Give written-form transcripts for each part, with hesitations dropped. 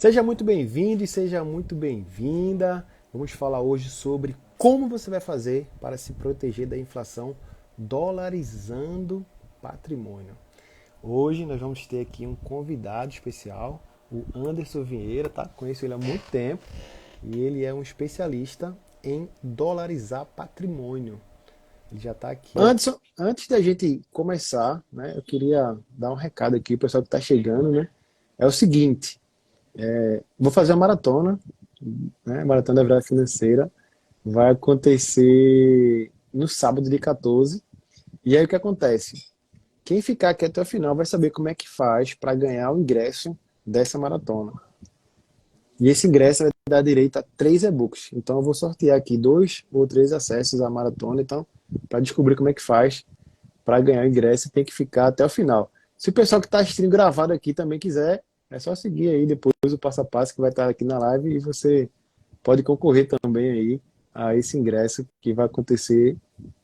Seja muito bem-vindo e seja muito bem-vinda. Vamos falar hoje sobre como você vai fazer para se proteger da inflação dolarizando patrimônio. Hoje nós vamos ter aqui um convidado especial, o Anderson Vieira, tá? Conheço ele há muito tempo e ele é um especialista em dolarizar patrimônio. Ele já está aqui. Anderson, antes da gente começar, né, eu queria dar um recado aqui para o pessoal que está chegando, né? É o seguinte, vou fazer uma maratona, né? Maratona da Virada Financeira. Vai acontecer no sábado, dia 14. E aí o que acontece? Quem ficar aqui até o final vai saber como é que faz para ganhar o ingresso dessa maratona. E esse ingresso vai dar direito a 3 e-books. Então eu vou sortear aqui 2 ou 3 acessos à maratona. Então, para descobrir como é que faz para ganhar o ingresso, tem que ficar até o final. Se o pessoal que está assistindo gravado aqui também quiser, é só seguir aí depois o passo a passo que vai estar aqui na live e você pode concorrer também aí a esse ingresso que vai acontecer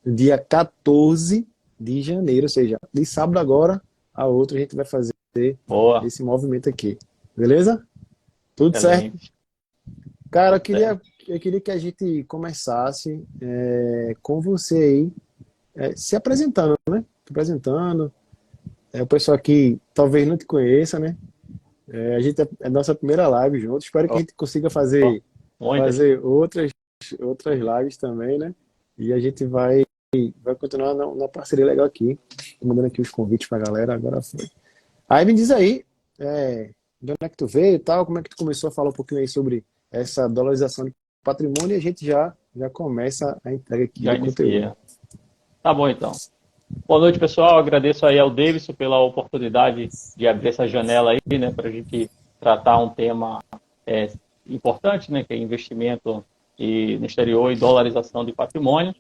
no dia 14 de janeiro, ou seja, de sábado agora a outro a gente vai fazer Boa, esse movimento aqui. Beleza? Tudo certo? excelente, Cara, eu tudo queria, certo. eu queria que a gente começasse com você aí, se apresentando, né? Se apresentando. O pessoal aqui talvez não te conheça, né? A gente é a nossa primeira live junto. Espero que a Ó, gente consiga ó, fazer, muitas. fazer outras lives também, né? E a gente vai continuar na parceria legal aqui. Tô mandando aqui os convites pra galera, agora foi. Aí me diz aí, de onde é que tu veio e tal, como é que tu começou a falar um pouquinho aí sobre essa dolarização de patrimônio e a gente já começa a entrega aqui Já do conteúdo. inicia. Tá bom, então. Boa noite, pessoal. Agradeço aí ao Davidson pela oportunidade de abrir essa janela aí, né, para a gente tratar um tema é, importante, né, que é investimento no exterior e dolarização de patrimônio.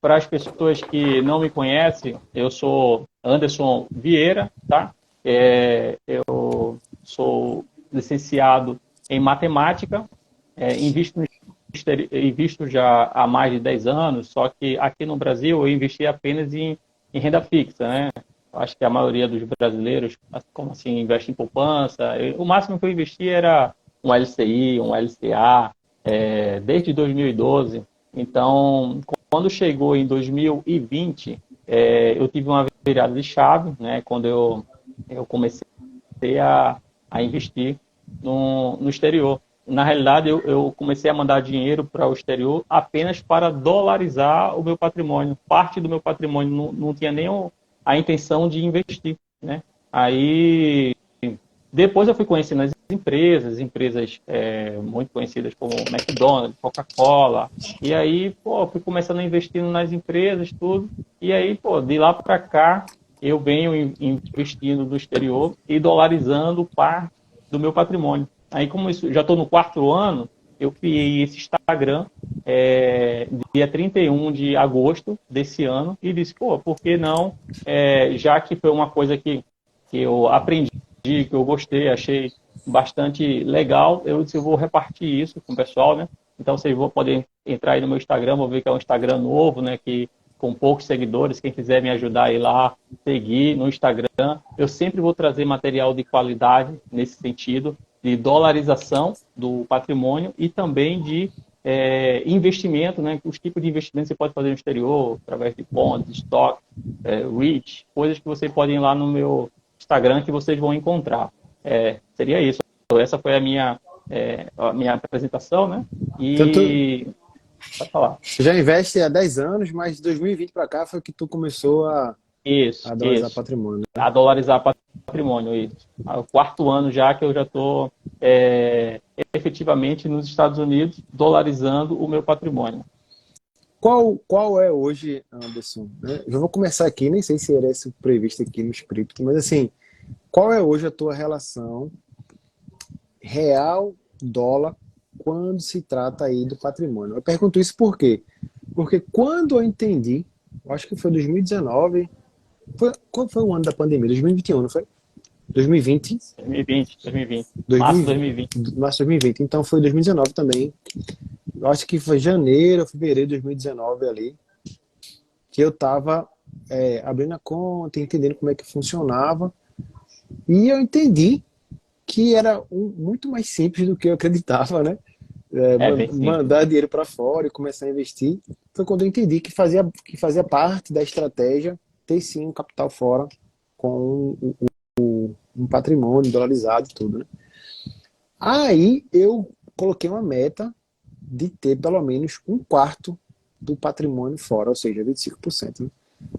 Para as pessoas que não me conhecem, eu sou Anderson Vieira, tá? Eu sou licenciado em matemática, invisto invisto já há mais de 10 anos, só que aqui no Brasil eu investi apenas em renda fixa, né? Acho que a maioria dos brasileiros, como assim, investe em poupança. O máximo que eu investi era um LCI, um LCA, desde 2012. Então, quando chegou em 2020, eu tive uma virada de chave, né? Quando eu comecei a investir no exterior. Na realidade, eu comecei a mandar dinheiro para o exterior apenas para dolarizar o meu patrimônio. Parte do meu patrimônio não tinha nem a intenção de investir, né? Aí, depois eu fui conhecendo as empresas muito conhecidas como McDonald's, Coca-Cola, e aí, pô, fui começando a investir nas empresas, tudo, e aí, pô, de lá para cá, eu venho investindo no exterior e dolarizando parte do meu patrimônio. Aí, como isso, já estou no 4º ano, eu criei esse Instagram dia 31 de agosto desse ano e disse, pô, por que não, já que foi uma coisa que eu aprendi, que eu gostei, achei bastante legal, eu disse, eu vou repartir isso com o pessoal, né? Então, vocês vão poder entrar aí no meu Instagram, vão ver que é um Instagram novo, né? Que com poucos seguidores, quem quiser me ajudar aí lá, seguir no Instagram. Eu sempre vou trazer material de qualidade nesse sentido, de dolarização do patrimônio e também de investimento, né? Os tipos de investimento que você pode fazer no exterior, através de bonds, estoques, REIT, coisas que vocês podem ir lá no meu Instagram que vocês vão encontrar. Seria isso. Essa foi a minha apresentação, né? Então, E pode falar. tu já investe há 10 anos, mas de 2020 para cá foi que tu começou a Isso, dolarizar isso. patrimônio, né? A dolarizar patrimônio, isso. É o 4º ano já que eu já estou efetivamente nos Estados Unidos dolarizando o meu patrimônio. Qual é hoje, Anderson, né? Eu vou começar aqui, nem sei se era isso previsto aqui no script, mas assim, qual é hoje a tua relação real dólar quando se trata aí do patrimônio? Eu pergunto isso por quê? Porque quando eu entendi, eu acho que foi 2019, qual foi o ano da pandemia? 2021, não foi? 2020, 2020, 2020. Março de 2020. 2020, março de 2020, então foi 2019 também. Eu acho que foi janeiro, fevereiro de 2019 ali, que eu estava abrindo a conta, entendendo como é que funcionava, e eu entendi que era muito mais simples do que eu acreditava, né? É bem simples. Mandar dinheiro para fora e começar a investir. Foi quando eu entendi que fazia parte da estratégia ter sim um capital fora com um patrimônio dolarizado e tudo, né? Aí eu coloquei uma meta de ter pelo menos um quarto do patrimônio fora, ou seja, 25%, né?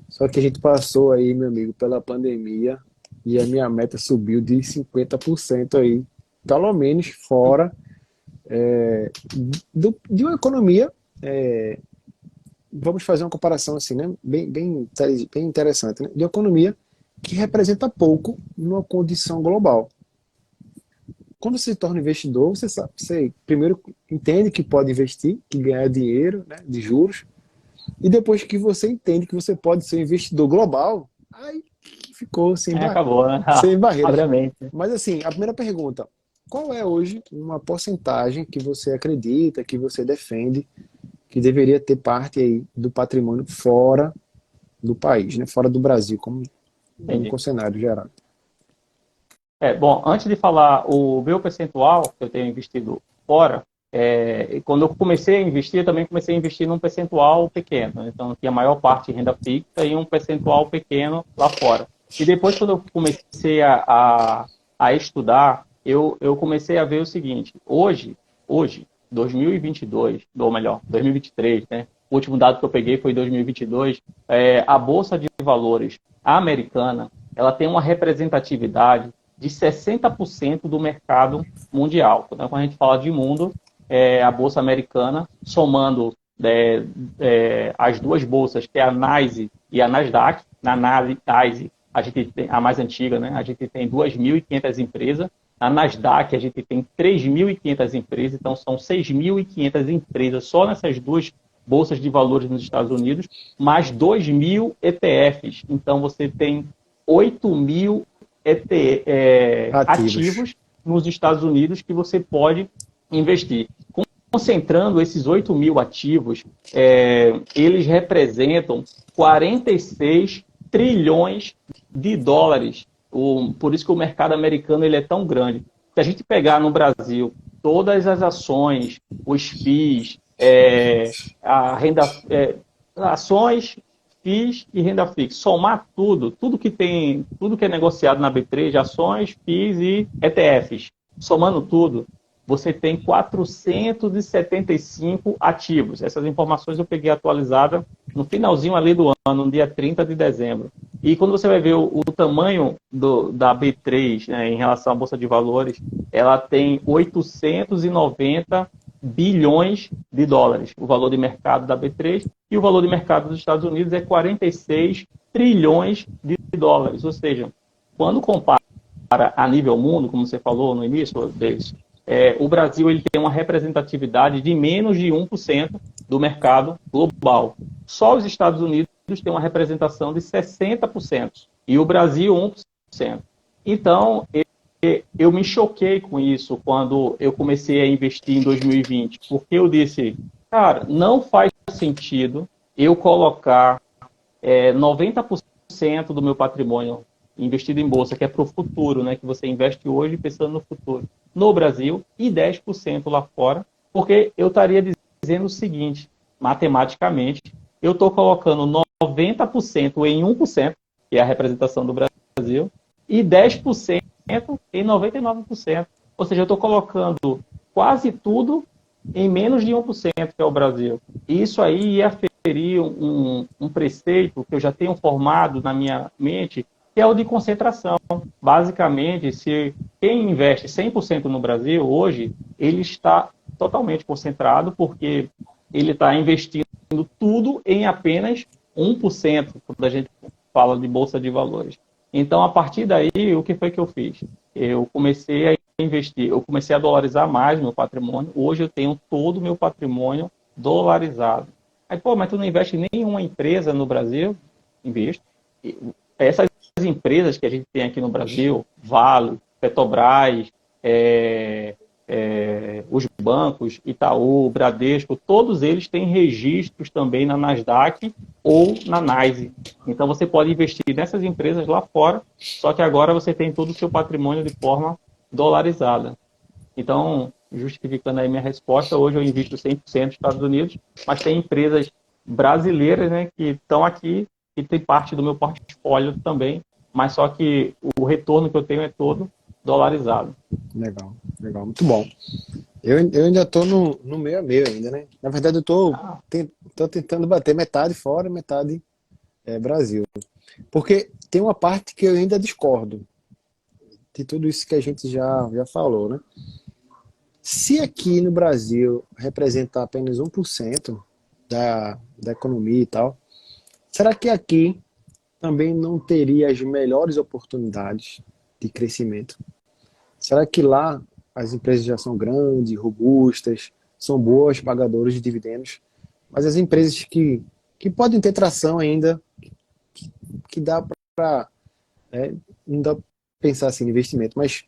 Só que a gente passou aí, meu amigo, pela pandemia e a minha meta subiu de 50% aí, pelo menos fora de uma economia. Vamos fazer uma comparação assim, né? Bem interessante, né? De uma economia que representa pouco numa condição global. Quando você se torna investidor, você primeiro entende que pode investir, que ganhar dinheiro, né, de juros, e depois que você entende que você pode ser um investidor global, aí ficou Acabou, né? sem barreiras. Obviamente. Mas assim, a primeira pergunta, qual é hoje uma porcentagem que você acredita, que você defende, que deveria ter parte aí do patrimônio fora do país, né? Fora do Brasil, como Entendi. cenário geral? Bom, antes de falar o meu percentual que eu tenho investido fora, quando eu comecei a investir, eu também comecei a investir num percentual pequeno. Então, tinha a maior parte em renda fixa e um percentual pequeno lá fora. E depois, quando eu comecei a estudar, eu comecei a ver o seguinte: hoje 2022, ou melhor, 2023, né? O último dado que eu peguei foi 2022. A Bolsa de Valores americana, ela tem uma representatividade de 60% do mercado mundial. Então, quando a gente fala de mundo, a Bolsa Americana, somando as duas bolsas, que é a NYSE e a Nasdaq. Na NYSE, a gente tem a mais antiga, né? A gente tem 2.500 empresas. Na Nasdaq, a gente tem 3.500 empresas. Então, são 6.500 empresas só nessas duas bolsas de valores nos Estados Unidos, mais 2.000 ETFs. Então, você tem 8.000 ativos nos Estados Unidos que você pode investir. Concentrando esses 8.000 ativos, eles representam 46 trilhões de dólares. Por isso que o mercado americano ele é tão grande. Se a gente pegar no Brasil todas as ações, os FIIs, a renda, ações, FIIs e renda fixa, somar tudo que é negociado na B3, ações, FIIs e ETFs, somando tudo, você tem 475 ativos. Essas informações eu peguei atualizada no finalzinho ali do ano, no dia 30 de dezembro. E quando você vai ver o tamanho da B3, né, em relação à Bolsa de Valores, ela tem 890 bilhões de dólares, o valor de mercado da B3, e o valor de mercado dos Estados Unidos é 46 trilhões de dólares. Ou seja, quando compara a nível mundo, como você falou no início, Davis, o Brasil ele tem uma representatividade de menos de 1% do mercado global. Só os Estados Unidos têm uma representação de 60%, e o Brasil 1%. Então, eu me choquei com isso quando eu comecei a investir em 2020, porque eu disse, cara, não faz sentido eu colocar 90% do meu patrimônio investido em bolsa, que é para o futuro, né, que você investe hoje pensando no futuro, no Brasil, e 10% lá fora, porque eu estaria dizendo o seguinte, matematicamente, eu estou colocando 90% em 1%, que é a representação do Brasil, e 10% em 99%. Ou seja, eu estou colocando quase tudo em menos de 1%, que é o Brasil. E isso aí ia ferir um preceito que eu já tenho formado na minha mente, que é o de concentração. Basicamente, se quem investe 100% no Brasil, hoje, ele está totalmente concentrado, porque ele está investindo tudo em apenas 1%, quando a gente fala de Bolsa de Valores. Então, a partir daí, o que foi que eu fiz? Eu comecei a investir, eu comecei a dolarizar mais meu patrimônio. Hoje eu tenho todo o meu patrimônio dolarizado. Aí, mas tu não investe em nenhuma empresa no Brasil? Investo. Essas empresas que a gente tem aqui no Brasil, Vale, Petrobras, os bancos, Itaú, Bradesco, todos eles têm registros também na Nasdaq ou na NYSE. Então você pode investir nessas empresas lá fora, só que agora você tem todo o seu patrimônio de forma dolarizada. Então, justificando aí minha resposta, hoje eu invisto 100% nos Estados Unidos, mas tem empresas brasileiras, né, que estão aqui e tem parte do meu portfólio também, mas só que o retorno que eu tenho é todo dolarizado. Legal, legal, muito bom. Eu ainda estou no meio a meio ainda, né? Na verdade, eu Ah, tô tentando bater metade fora, metade Brasil. Porque tem uma parte que eu ainda discordo de tudo isso que a gente já falou, né? Se aqui no Brasil representar apenas 1% da economia e tal, será que aqui também não teria as melhores oportunidades de crescimento? Será que lá as empresas já são grandes, robustas, são boas pagadoras de dividendos, mas as empresas que podem ter tração ainda, que dá para, não dá pra pensar assim em investimento, mas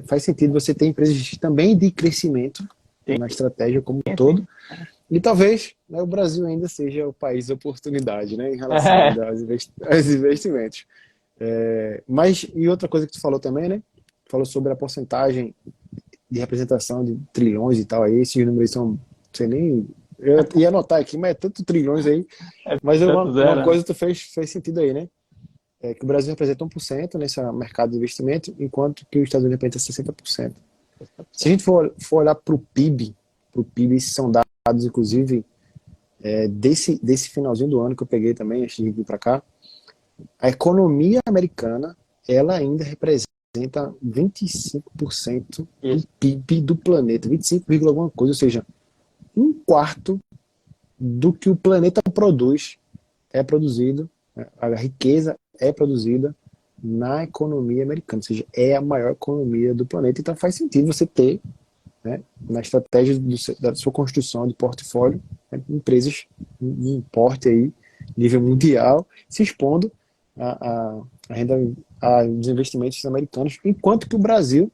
faz sentido você ter empresas também de crescimento sim, na estratégia como um sim. todo, e talvez, né, o Brasil ainda seja o país da oportunidade, né, em relação É, ainda aos investimentos. Mas, e outra coisa que tu falou também, né? Tu falou sobre a porcentagem de representação de trilhões e tal, aí esses números são, não sei nem, eu ia anotar aqui, mas é tanto trilhões aí, é mas tanto uma zero, né? coisa tu fez sentido aí, né? É que o Brasil representa 1% nesse mercado de investimento, enquanto que os Estados Unidos representa 60%. Se a gente for olhar para o PIB, esses são dados, inclusive, desse finalzinho do ano que eu peguei também, antes de vir para cá, a economia americana, ela ainda representa 25% do Isso. PIB do planeta, 25, alguma coisa, ou seja, um quarto do que o planeta produz é produzido, né, a riqueza é produzida na economia americana, ou seja, é a maior economia do planeta, então faz sentido você ter, né, na estratégia da sua construção de portfólio, né, empresas em porte aí, nível mundial, se expondo a renda, aos investimentos americanos, enquanto que o Brasil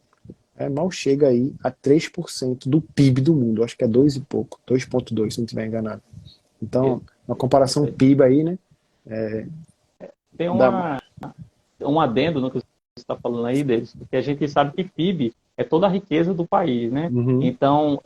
mal chega aí a 3% do PIB do mundo, acho que é 2 e pouco, 2,2 se não estiver enganado. Então, Isso. uma É isso comparação aí. PIB aí, né, Tem dá, um adendo no que você está falando aí, Davis, porque a gente sabe que PIB é toda a riqueza do país, né? uhum, Então,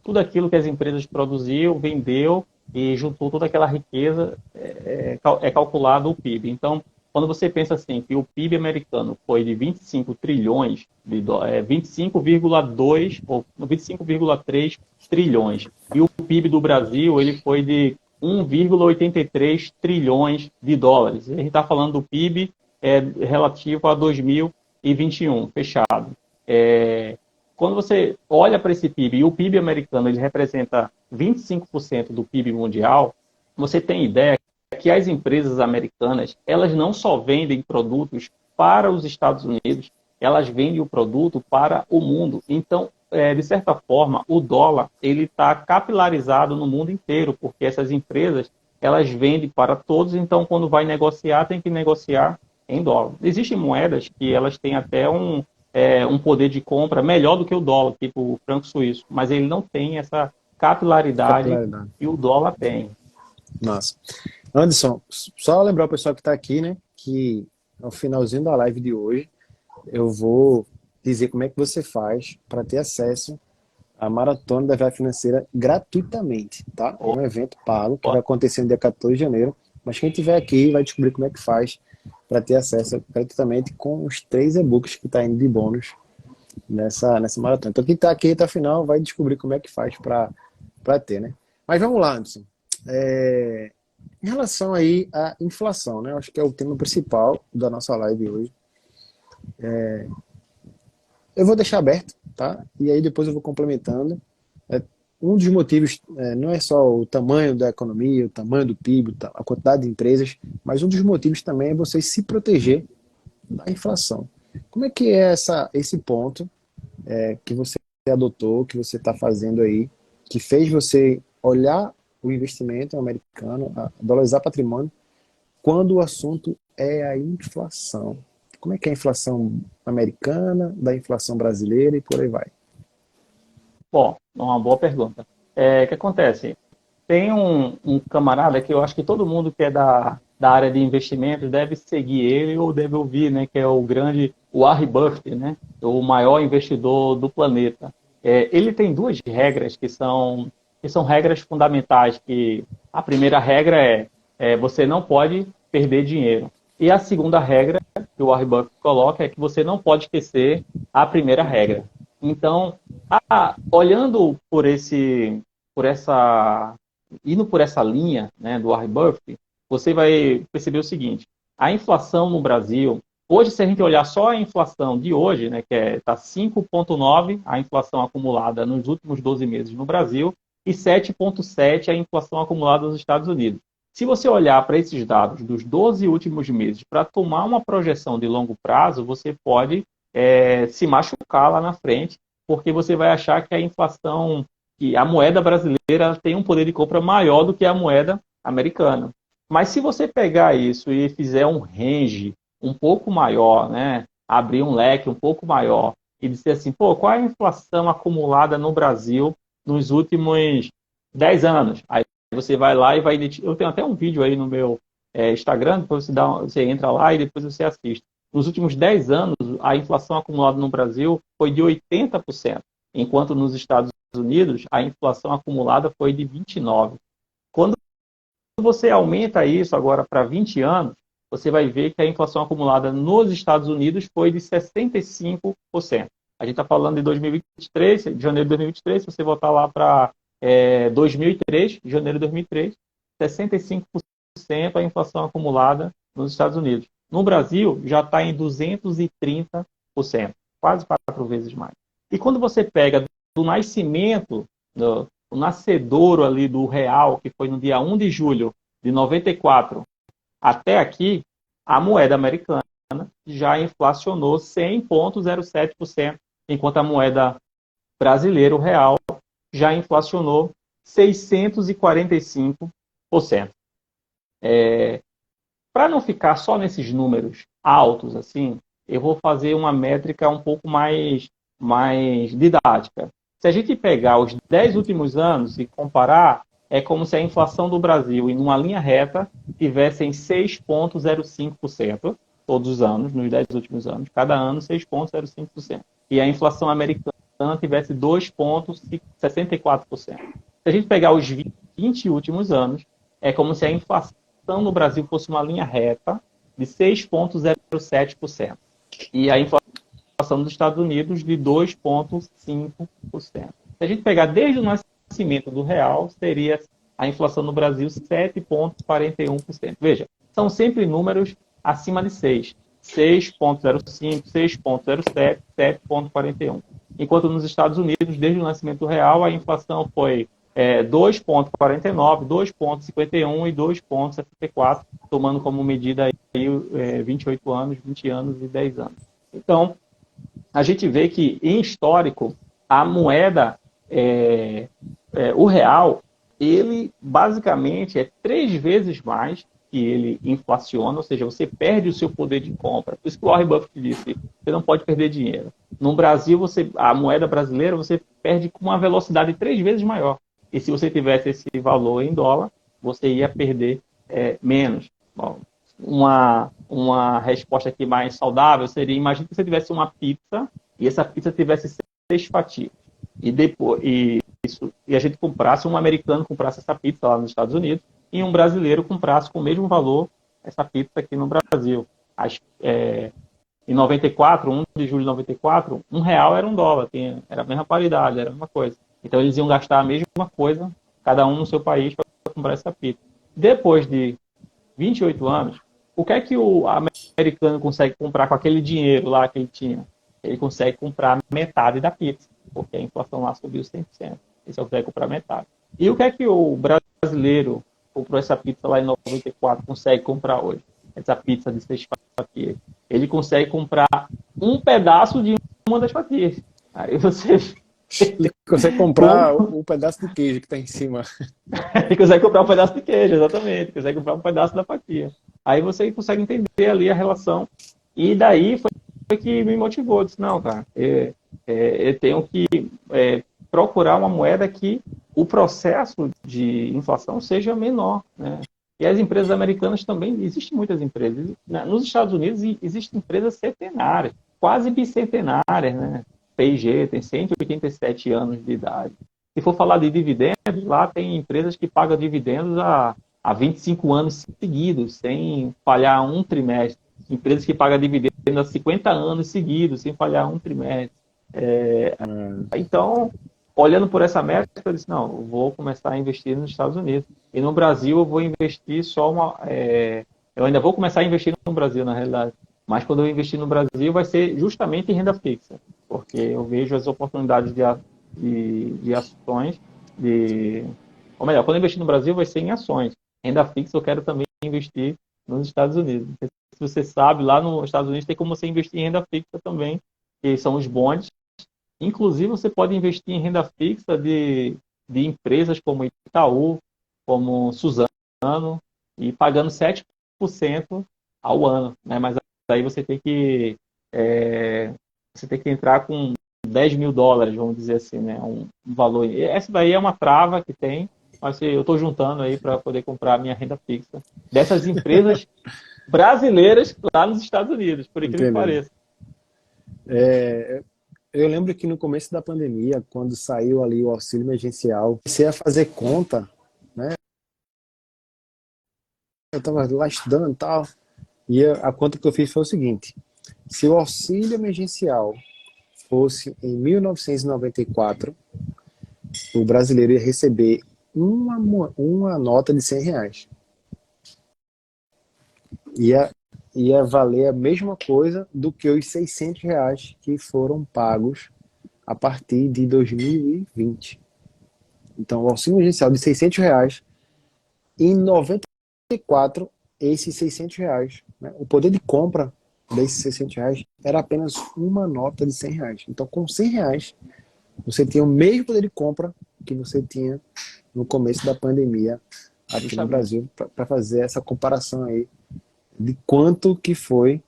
tudo aquilo que as empresas produziu, vendeu e juntou toda aquela riqueza, é calculado o PIB. Então, quando você pensa assim, que o PIB americano foi de 25 trilhões, 25,2 ou 25,3 trilhões, e o PIB do Brasil ele foi de 1,83 trilhões de dólares. A gente está falando do PIB relativo a 2021, fechado. Quando você olha para esse PIB, e o PIB americano ele representa 25% do PIB mundial, você tem ideia que as empresas americanas, elas não só vendem produtos para os Estados Unidos, elas vendem o produto para o mundo. Então, de certa forma, o dólar ele está capilarizado no mundo inteiro, porque essas empresas elas vendem para todos, então quando vai negociar, tem que negociar em dólar. Existem moedas que elas têm até um poder de compra melhor do que o dólar, tipo o franco suíço, mas ele não tem essa capilaridade capilaridade. que o dólar tem. Nossa. Anderson, só lembrar o pessoal que está aqui, né, que no finalzinho da live de hoje, eu vou dizer como é que você faz para ter acesso à Maratona da Viagem Financeira gratuitamente, tá? É um evento pago que vai acontecer no dia 14 de janeiro, mas quem estiver aqui vai descobrir como é que faz para ter acesso gratuitamente com os 3 e-books que está indo de bônus nessa maratona. Então quem está aqui até o final vai descobrir como é que faz para ter, né? Mas vamos lá, Anderson. Em relação aí à inflação, né? Eu acho que é o tema principal da nossa live hoje. Eu vou deixar aberto, tá? E aí depois eu vou complementando. Um dos motivos não é só o tamanho da economia, o tamanho do PIB, a quantidade de empresas, mas um dos motivos também é você se proteger da inflação. Como é que é esse ponto que você adotou, que você está fazendo aí, que fez você olhar o investimento americano, a dolarizar patrimônio, quando o assunto é a inflação? Como é que é a inflação americana, da inflação brasileira e por aí vai? Bom, uma boa pergunta. O que acontece? Tem um camarada que eu acho que todo mundo que é da área de investimentos deve seguir ele ou deve ouvir, né, que é o grande Warren Buffett, né, o maior investidor do planeta. Ele tem duas regras que são regras fundamentais, que a primeira regra você não pode perder dinheiro. E a segunda regra que o Warren Buffett coloca é que você não pode esquecer a primeira regra. Então, olhando indo por essa linha, né, do Warren Buffett, você vai perceber o seguinte: a inflação no Brasil, hoje, se a gente olhar só a inflação de hoje, né, que está 5,9 a inflação acumulada nos últimos 12 meses no Brasil e 7,7 a inflação acumulada nos Estados Unidos. Se você olhar para esses dados dos 12 últimos meses para tomar uma projeção de longo prazo, você pode se machucar lá na frente, porque você vai achar que a inflação, que a moeda brasileira tem um poder de compra maior do que a moeda americana. Mas se você pegar isso e fizer um range um pouco maior, né, abrir um leque um pouco maior e dizer assim, qual é a inflação acumulada no Brasil nos últimos 10 anos? Aí você vai lá e vai identificar. Eu tenho até um vídeo aí no meu Instagram, depois você entra lá e depois você assiste. Nos últimos 10 anos, a inflação acumulada no Brasil foi de 80%, enquanto nos Estados Unidos a inflação acumulada foi de 29%. Quando você aumenta isso agora para 20 anos, você vai ver que a inflação acumulada nos Estados Unidos foi de 65%. A gente está falando de 2023, de janeiro de 2023, se você voltar lá para 2003, janeiro de 2003, 65% a inflação acumulada nos Estados Unidos. No Brasil, já está em 230%, quase 4 vezes mais. E quando você pega do nascimento, o nascedouro ali do real, que foi no dia 1 de julho de 94, até aqui, a moeda americana já inflacionou 100,07%, enquanto a moeda brasileira, o real, já inflacionou 645%. Para não ficar só nesses números altos, assim, eu vou fazer uma métrica um pouco mais didática. Se a gente pegar os 10 últimos anos e comparar, é como se a inflação do Brasil, em uma linha reta, tivesse em 6,05% todos os anos, nos 10 últimos anos. Cada ano, 6,05%. E a inflação americana tivesse 2,64%. Se a gente pegar os 20 últimos anos, é como se a inflação no Brasil fosse uma linha reta de 6,07%. E a inflação dos Estados Unidos de 2,5%. Se a gente pegar desde o nascimento do real, seria a inflação no Brasil 7,41%. Veja, são sempre números acima de 6. 6,05, 6,07, 7,41. Enquanto nos Estados Unidos, desde o nascimento do real, a inflação foi 2,49, 2,51 e 2,74, tomando como medida aí 28 anos, 20 anos e 10 anos. Então, a gente vê que, em histórico, a moeda, o real, ele basicamente é 3 vezes mais que ele inflaciona, ou seja, você perde o seu poder de compra. Por isso que o Warren Buffett disse, você não pode perder dinheiro. No Brasil, a moeda brasileira, você perde com uma velocidade 3 vezes maior. E se você tivesse esse valor em dólar, você ia perder menos. Bom, uma resposta aqui mais saudável seria, imagine que você tivesse uma pizza e essa pizza tivesse 6 fatias. E a gente comprasse, um americano comprasse essa pizza lá nos Estados Unidos e um brasileiro comprasse com o mesmo valor essa pizza aqui no Brasil. Em 94, 1 de julho de 94, R$1 era $1. Era a mesma paridade, era a mesma coisa. Então eles iam gastar a mesma coisa, cada um no seu país, para comprar essa pizza. Depois de 28 anos, o que é que o americano consegue comprar com aquele dinheiro lá que ele tinha? Ele consegue comprar metade da pizza, porque a inflação lá subiu 100%. Ele só consegue comprar metade. E o que é que o brasileiro comprou essa pizza lá em 94 consegue comprar hoje? Essa pizza de 6 fatias. Ele consegue comprar um pedaço de uma das fatias. Aí você... Ele consegue comprar o pedaço de queijo que está em cima. Ele consegue comprar um pedaço de queijo, exatamente. Ele consegue comprar um pedaço da fatia. Aí você consegue entender ali a relação. E daí foi que me motivou. Eu disse, não, cara, eu tenho que procurar uma moeda que o processo de inflação seja menor, né? E as empresas americanas também, existem muitas empresas. Nos Estados Unidos existem empresas centenárias, quase bicentenárias, né? P&G tem 187 anos de idade. Se for falar de dividendos, lá tem empresas que pagam dividendos há 25 anos seguidos, sem falhar um trimestre. Empresas que pagam dividendos há 50 anos seguidos, sem falhar um trimestre. Então, olhando por essa métrica, eu disse, não, eu vou começar a investir nos Estados Unidos. E no Brasil eu vou investir eu ainda vou começar a investir no Brasil, na realidade. Mas quando eu investir no Brasil, vai ser justamente em renda fixa. Porque eu vejo as oportunidades de ações, ou melhor, quando eu investir no Brasil, vai ser em ações. Renda fixa eu quero também investir nos Estados Unidos. Se você sabe, lá nos Estados Unidos tem como você investir em renda fixa também, que são os bonds. Inclusive, você pode investir em renda fixa de empresas como Itaú, como Suzano, e pagando 7% ao ano, né? Mas aí você tem que entrar com $10.000, vamos dizer assim, né? Um valor. Essa daí é uma trava que tem, mas eu estou juntando aí para poder comprar a minha renda fixa dessas empresas brasileiras lá nos Estados Unidos, por incrível que pareça. Eu lembro que no começo da pandemia, quando saiu ali o auxílio emergencial, comecei a fazer conta, né? Eu estava lá estudando e tal, e a conta que eu fiz foi o seguinte: se o auxílio emergencial fosse em 1994, o brasileiro ia receber uma nota de R$100. Ia valer a mesma coisa do que os R$600 que foram pagos a partir de 2020. Então, o auxílio emergencial de R$600, em 94, esses R$600, né, o poder de compra desses R$600 era apenas uma nota de R$100. Então, com R$100, você tinha o mesmo poder de compra que você tinha no começo da pandemia aqui no Brasil, para fazer essa comparação aí de quanto que foi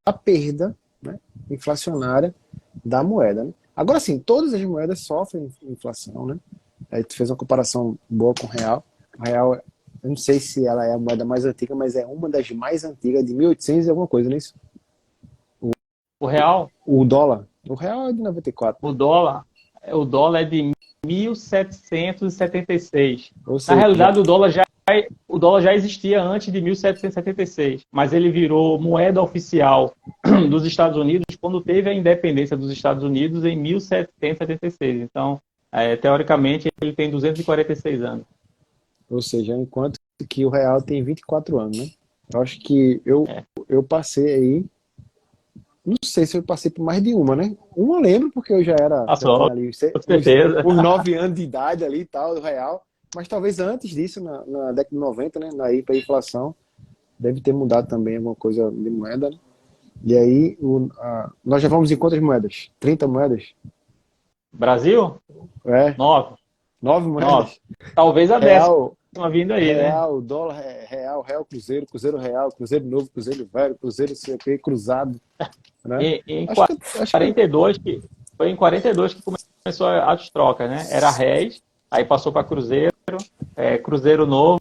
a perda, né, inflacionária da moeda, né? Agora sim, todas as moedas sofrem inflação, né? Aí tu fez uma comparação boa com o real. O real, eu não sei se ela é a moeda mais antiga, mas é uma das mais antigas, de 1800 e alguma coisa, não é isso? O real? O dólar. O real é de 94. O dólar é de 1776. Ou seja, na realidade, o dólar já existia antes de 1776, mas ele virou moeda oficial dos Estados Unidos quando teve a independência dos Estados Unidos em 1776. Então, teoricamente, ele tem 246 anos. Ou seja, enquanto que o real tem 24 anos, né? Eu acho que eu passei aí, não sei se eu passei por mais de uma, né? Uma eu lembro, porque eu já era ali, uns 9 anos de idade ali e tal, do real. Mas talvez antes disso, na década de 90, né, na hiperinflação, deve ter mudado também alguma coisa de moeda, né? E aí, nós já vamos em quantas moedas? 30 moedas? Brasil? 9. 9 moedas? 9. Talvez a décima vindo aí, real, né? Dólar, real, cruzeiro, cruzeiro real, cruzeiro novo, cruzeiro velho, cruzeiro CP, cruzado. Né? Foi em 42 que começou as trocas, né? Era réis, aí passou para cruzeiro, cruzeiro novo,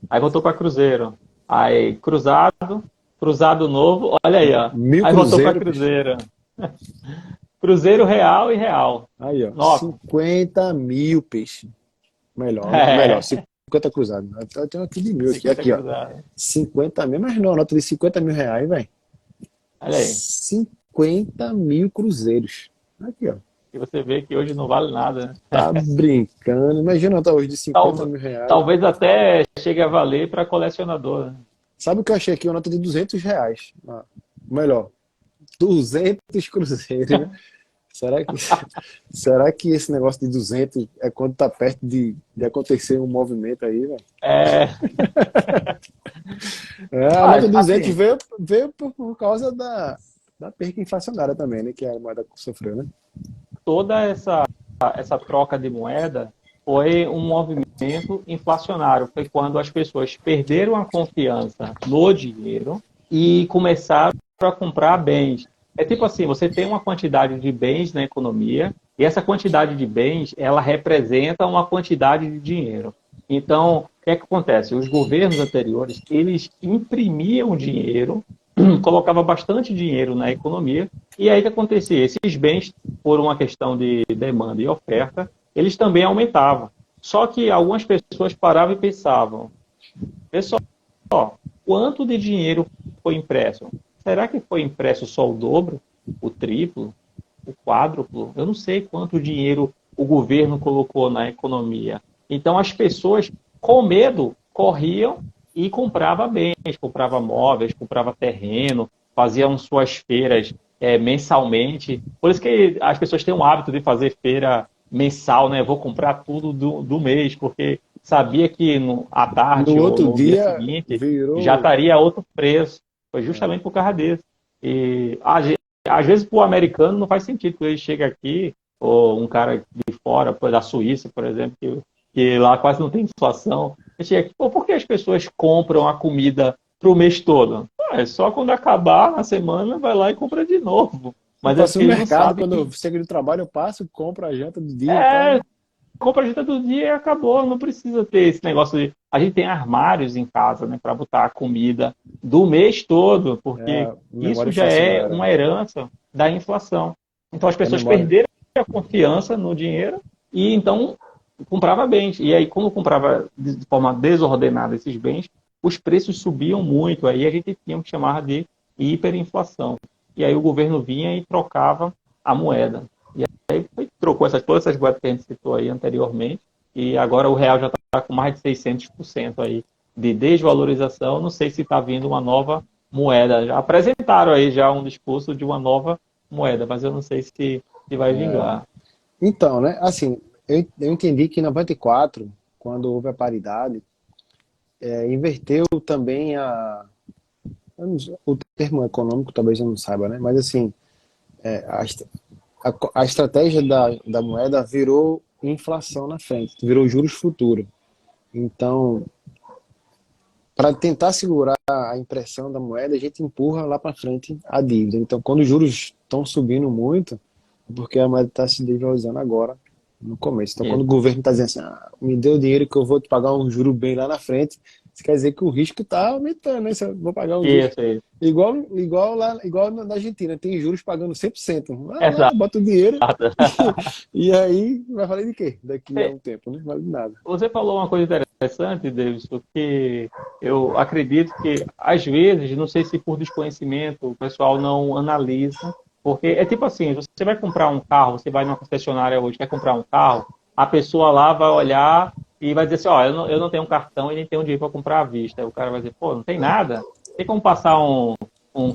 aí voltou para cruzeiro. Aí cruzado novo, olha aí, ó. Aí voltou para cruzeiro. Cruzeiro real e real. Aí, ó. 9. 50 mil, peixe. Melhor, 50 cruzados. Eu tenho aqui de mil, aqui, ó. 50 mil, mas não, nota de 50 mil reais, velho. Olha aí. 50 mil cruzeiros. Aqui, ó. E você vê que hoje não vale nada, né? Tá brincando. Imagina uma nota hoje de 50 mil reais. Talvez até chegue a valer para colecionador, né? Sabe o que eu achei aqui? Uma nota de R$200. Melhor, 200 cruzeiros, né? Será que esse negócio de 200 é quando tá perto de acontecer um movimento aí, velho? A nota de 200 assim, veio por causa da perda inflacionária também, né? Que a moeda sofreu, né? Toda essa troca de moeda foi um movimento inflacionário. Foi quando as pessoas perderam a confiança no dinheiro e começaram a comprar bens. É tipo assim, você tem uma quantidade de bens na economia e essa quantidade de bens, ela representa uma quantidade de dinheiro. Então, o que é que acontece? Os governos anteriores, eles imprimiam dinheiro, colocava bastante dinheiro na economia, e aí o que acontecia? Esses bens, por uma questão de demanda e oferta, eles também aumentavam. Só que algumas pessoas paravam e pensavam, pessoal, quanto de dinheiro foi impresso? Será que foi impresso só o dobro, o triplo, o quádruplo? Eu não sei quanto dinheiro o governo colocou na economia. Então as pessoas, com medo, corriam e compravam bens, compravam móveis, compravam terreno, faziam suas feiras mensalmente. Por isso que as pessoas têm o hábito de fazer feira mensal, né? Vou comprar tudo do mês, porque sabia que à No tarde ou outro no dia dia seguinte já virou. estaria outro preço. Foi justamente por causa disso. E às vezes para o americano não faz sentido, quando ele chega aqui, ou um cara de fora, da Suíça, por exemplo, que lá quase não tem inflação, ele chega aqui, pô, por que as pessoas compram a comida para o mês todo? É só quando acabar na semana, vai lá e compra de novo. Eu Mas é passo porque no eles não mercado, sabem quando eu que chego do trabalho, eu passo, compro a janta do dia e tal. compra a janta do dia e acabou. Não precisa ter esse negócio de. A gente tem armários em casa, né, para botar a comida do mês todo, porque É, memória isso já é inflacionária. uma herança da inflação. Então as É pessoas memória. perderam a confiança no dinheiro e então comprava bens. E aí, quando comprava de forma desordenada esses bens, os preços subiam muito. Aí a gente tinha o que chamar de hiperinflação. E aí o governo vinha e trocava a moeda. Aí trocou todas essas moedas que a gente citou aí anteriormente, e agora o real já está com mais de 600% aí de desvalorização. Não sei se está vindo uma nova moeda. Já apresentaram aí já um discurso de uma nova moeda, mas eu não sei se vai vingar. Então, né, assim, eu entendi que em 94, quando houve a paridade, inverteu também o termo econômico, talvez eu não saiba, né, mas assim, é, a, est- a estratégia da moeda virou inflação na frente, virou juros futuros. Então, para tentar segurar a impressão da moeda, a gente empurra lá para frente a dívida. Então, quando os juros estão subindo muito, é porque a moeda está se desvalorizando agora, no começo. Então, quando o Isso, governo está dizendo assim, me dê o dinheiro que eu vou te pagar um juro bem lá na frente, isso quer dizer que o risco está aumentando, né? Se eu vou pagar um juros isso. igual lá, igual na Argentina, tem juros pagando 100%. Vai lá, Exato. bota o dinheiro e aí vai valer de quê? Daqui a um tempo, né? Não vale de nada. Você falou uma coisa interessante, Davidson, que eu acredito que, às vezes, não sei se por desconhecimento, o pessoal não analisa, porque é tipo assim, você vai comprar um carro, você vai numa concessionária hoje, quer comprar um carro, a pessoa lá vai olhar e vai dizer assim, ó, eu não tenho um cartão e nem tenho dinheiro para comprar à vista. Aí o cara vai dizer, pô, não tem nada? Tem como passar um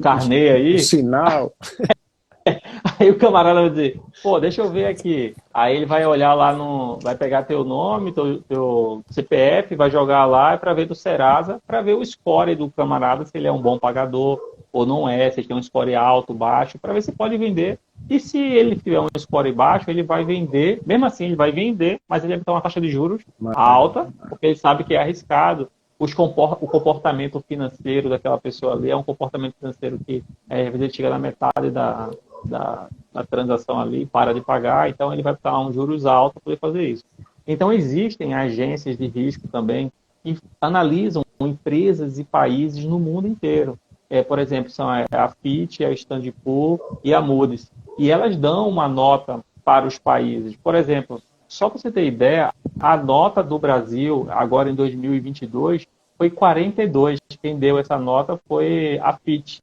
carnê O aí? sinal. Aí o camarada vai dizer, pô, deixa eu ver aqui. Aí ele vai olhar lá no. Vai pegar teu nome, teu CPF, vai jogar lá para ver do Serasa, para ver o score do camarada, se ele é um bom pagador ou não é, se ele tem um score alto, baixo, para ver se pode vender. E se ele tiver um score baixo, ele vai vender, mesmo assim ele vai vender, mas ele vai ter uma taxa de juros alta, porque ele sabe que é arriscado. O comportamento financeiro daquela pessoa ali é um comportamento financeiro que às vezes ele chega na metade da transação ali, para de pagar, então ele vai estar um juros altos para poder fazer isso. Então existem agências de risco também que analisam empresas e países no mundo inteiro. Por exemplo, são a Fitch, a Standard Poor's e a Moody's. E elas dão uma nota para os países. Por exemplo, só para você ter ideia, a nota do Brasil, agora em 2022, foi 42. Quem deu essa nota foi a Fitch,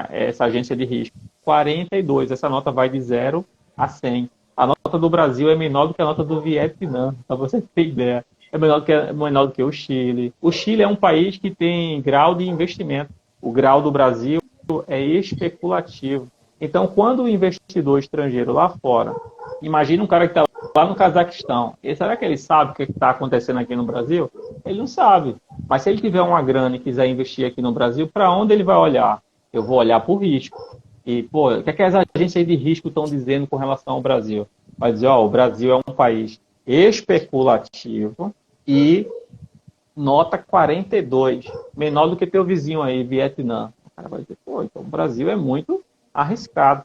essa agência de risco. 42. Essa nota vai de 0 a 100. A nota do Brasil é menor do que a nota do Vietnã, para você ter ideia. É menor do que o Chile. O Chile é um país que tem grau de investimento. O grau do Brasil é especulativo. Então, quando o investidor estrangeiro lá fora, imagina um cara que está lá no Cazaquistão, será que ele sabe o que está acontecendo aqui no Brasil? Ele não sabe. Mas se ele tiver uma grana e quiser investir aqui no Brasil, para onde ele vai olhar? Eu vou olhar por risco. E, pô, o que é que as agências de risco estão dizendo com relação ao Brasil? Vai dizer, ó, o Brasil é um país especulativo e nota 42, menor do que teu vizinho aí, Vietnã. O cara vai dizer, pô, então o Brasil é muito arriscado.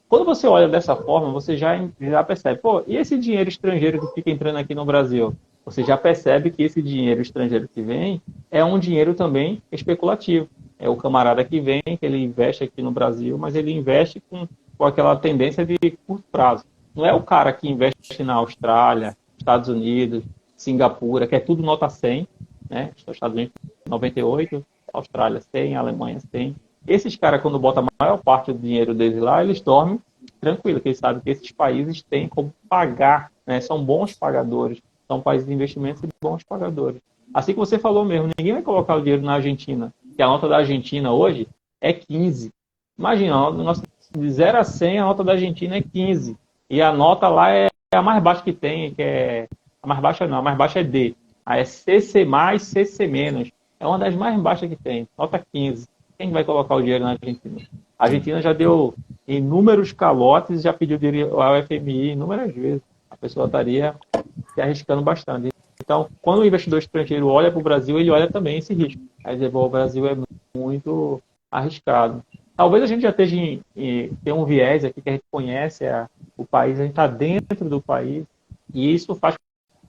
Quando você olha dessa forma, você já percebe, pô, e esse dinheiro estrangeiro que fica entrando aqui no Brasil? você já percebe que esse dinheiro estrangeiro que vem é um dinheiro também especulativo. É o camarada que vem, que ele investe aqui no Brasil, mas ele investe com aquela tendência de curto prazo. Não é o cara que investe na Austrália, Estados Unidos, Singapura, que é tudo nota 100, né? Os Estados Unidos 98, Austrália 100, Alemanha 100. Esses caras, quando botam a maior parte do dinheiro deles lá, eles dormem tranquilo, porque eles sabem que esses países têm como pagar, né? São bons pagadores, são países de investimentos e bons pagadores. Assim que você falou mesmo, ninguém vai colocar o dinheiro na Argentina, que a nota da Argentina hoje é 15. Imagina, de 0 a 100, a nota da Argentina é 15. E a nota lá é a mais baixa que tem, que é... A mais baixa não, a mais baixa é D. Aí é CC+, CC-. É uma das mais baixas que tem, nota 15. Quem vai colocar o dinheiro na Argentina? A Argentina já deu inúmeros calotes, já pediu dinheiro ao FMI inúmeras vezes. A pessoa estaria se arriscando bastante. Então, quando o investidor estrangeiro olha para o Brasil, ele olha também esse risco. Aí dizer, bom, o Brasil é muito arriscado. Talvez a gente já tenha um viés aqui que a gente conhece o país, a gente está dentro do país, e isso faz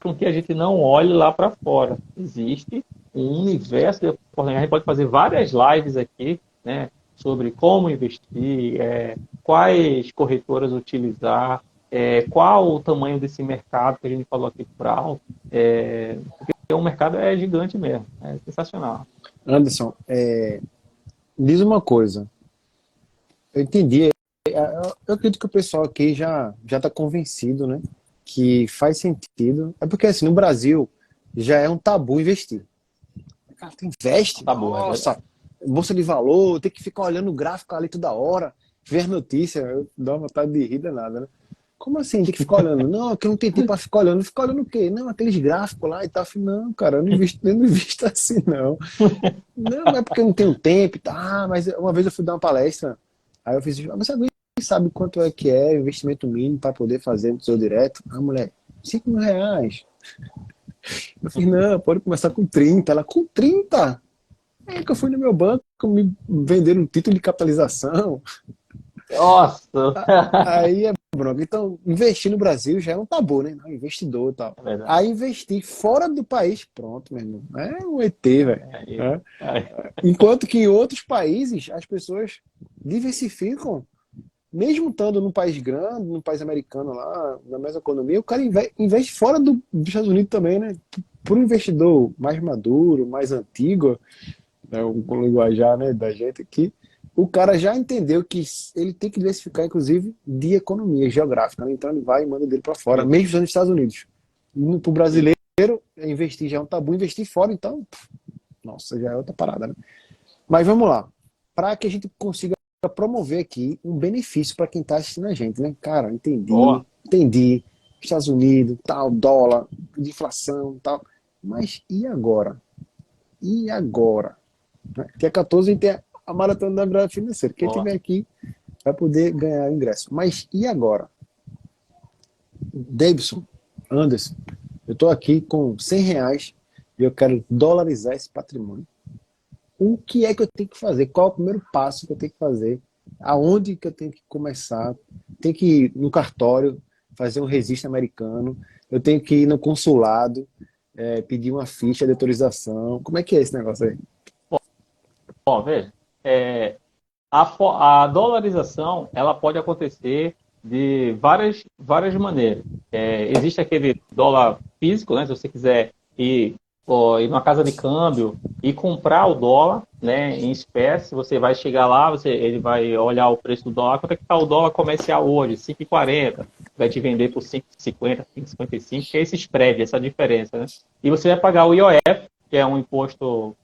com que a gente não olhe lá para fora. Existe um universo de oportunidades. A gente pode fazer várias lives aqui, né, sobre como investir, quais corretoras utilizar, qual o tamanho desse mercado que a gente falou aqui para alto, porque o mercado é gigante mesmo, é sensacional. Anderson, diz uma coisa. Eu entendi. Eu acredito que o pessoal aqui já está convencido, né? Que faz sentido. É porque, assim, no Brasil já é um tabu investir. Cara, tu investe? Tabu, nossa, bolsa de valor, tem que ficar olhando o gráfico ali toda hora, ver notícia, eu dou uma vontade de rir danada, né? Como assim? Tem que ficar olhando? Não, que eu não tenho tempo para ficar olhando. Ficar olhando o quê? Não, aqueles gráficos lá e tal. Não, cara, eu não invisto assim, não. Não é porque eu não tenho tempo e tal. Mas uma vez eu fui dar uma palestra, aí eu fiz, você sabe quanto é que é o investimento mínimo para poder fazer no Tesouro Direto? Ah, mulher, R$5.000. Eu fiz, não, pode começar com 30. Ela, com 30? É que eu fui no meu banco, me venderam um título de capitalização. Nossa! Aí é bronca. Então, investir no Brasil já é um tabu, né? Não, investidor e tal. Aí investir fora do país, pronto, meu irmão. É um ET, velho. Enquanto que em outros países, as pessoas diversificam. Mesmo estando num país grande, num país americano lá, na mesma economia, o cara investe fora dos Estados Unidos também, né? Para um investidor mais maduro, mais antigo, né, com o linguajar, né, da gente aqui, o cara já entendeu que ele tem que diversificar, inclusive, de economia geográfica, né? Então ele vai e manda dele para fora, mesmo estando nos Estados Unidos. Para o brasileiro, investir já é um tabu, investir fora, então, nossa, já é outra parada, né? Mas vamos lá. Para que a gente consiga promover aqui um benefício para quem está assistindo a gente, né? Cara, entendi. Estados Unidos, tal, dólar, de inflação, tal. Mas e agora? E agora? Dia 14 a gente tem a Maratona da Virada Financeira. Quem estiver aqui vai poder ganhar o ingresso. Mas e agora? Davidson, Anderson, eu estou aqui com R$100 e eu quero dolarizar esse patrimônio. O que é que eu tenho que fazer? Qual é o primeiro passo que eu tenho que fazer? Aonde que eu tenho que começar? Tenho que ir no cartório, fazer um registro americano. Eu tenho que ir no consulado, pedir uma ficha de autorização. Como é que é esse negócio aí? Bom, veja, a dolarização ela pode acontecer de várias maneiras. Existe aquele dólar físico, né? Se você quiser ir numa casa de câmbio e comprar o dólar, né, em espécie, você vai chegar lá, ele vai olhar o preço do dólar, quanto é que está o dólar comercial hoje? 5,40, vai te vender por 5,50, 5,55, que é esse spread, essa diferença, né? E você vai pagar o IOF, que é um imposto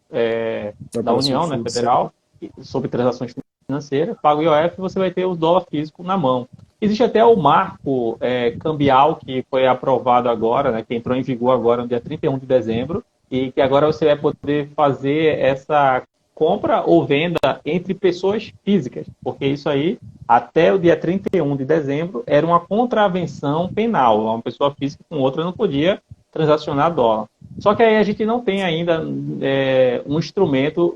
da União, né, federal, sobre transações financeiras, paga o IOF e você vai ter o dólar físico na mão. Existe até o marco cambial que foi aprovado agora, né, que entrou em vigor agora no dia 31 de dezembro, e que agora você vai poder fazer essa compra ou venda entre pessoas físicas, porque isso aí, até o dia 31 de dezembro, era uma contravenção penal. Uma pessoa física com outra não podia transacionar dólar. Só que aí a gente não tem ainda um instrumento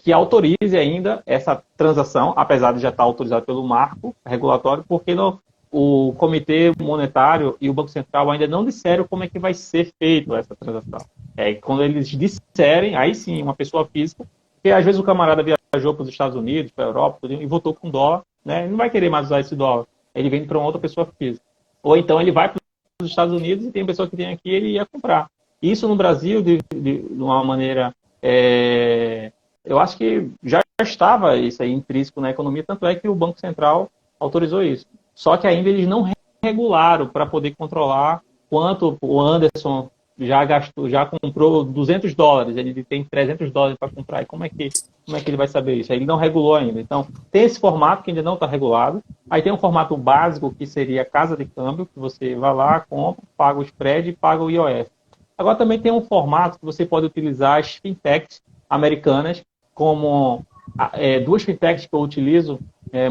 que autorize ainda essa transação, apesar de já estar autorizado pelo marco regulatório, porque o Comitê Monetário e o Banco Central ainda não disseram como é que vai ser feito essa transação. Quando eles disserem, aí sim, uma pessoa física, porque às vezes o camarada viajou para os Estados Unidos, para a Europa, tudo, e voltou com dólar, né? Ele não vai querer mais usar esse dólar. Ele vem para uma outra pessoa física. Ou então ele vai para os Estados Unidos e tem pessoa que tem aqui, ele ia comprar. Isso no Brasil, de uma maneira... eu acho que já estava isso aí intrínseco na economia, tanto é que o Banco Central autorizou isso. Só que ainda eles não regularam para poder controlar quanto o Anderson já gastou, já comprou $200, ele tem $300 para comprar. E como é que ele vai saber isso? Ele não regulou ainda. Então, tem esse formato que ainda não está regulado. Aí tem um formato básico que seria a casa de câmbio, que você vai lá, compra, paga o spread e paga o IOF. Agora também tem um formato que você pode utilizar as fintechs americanas, como duas fintechs que eu utilizo,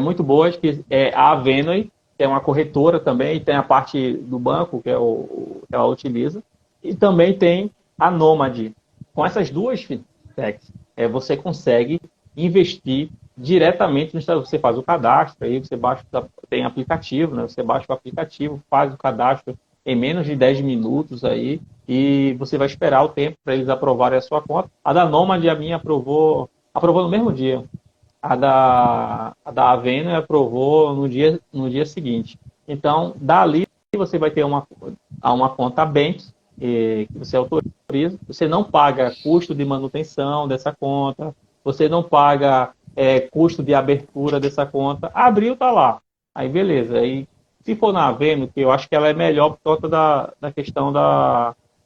muito boas, que é a Avenue, que é uma corretora também, e tem a parte do banco que ela utiliza, e também tem a Nomad. Com essas duas fintechs, você consegue investir diretamente no Estado. Você faz o cadastro, aí você tem aplicativo, né? Você baixa o aplicativo, faz o cadastro em menos de 10 minutos aí, e você vai esperar o tempo para eles aprovarem a sua conta. A da Nomad, a minha aprovou no mesmo dia. A da Avenue aprovou no dia seguinte. Então, dali você vai ter uma conta Banks, que você autoriza. Você não paga custo de manutenção dessa conta, você não paga custo de abertura dessa conta. Abriu, está lá. Aí, beleza. Aí, se for na Avenue, que eu acho que ela é melhor por conta da questão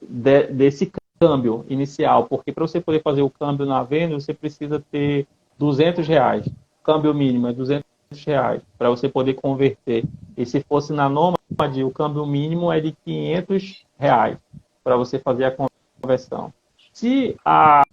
desse câmbio inicial, porque para você poder fazer o câmbio na Avenue, você precisa ter R$200. O câmbio mínimo é R$200 para você poder converter. E se fosse na Nomad, o câmbio mínimo é de R$500 para você fazer a conversão. Se a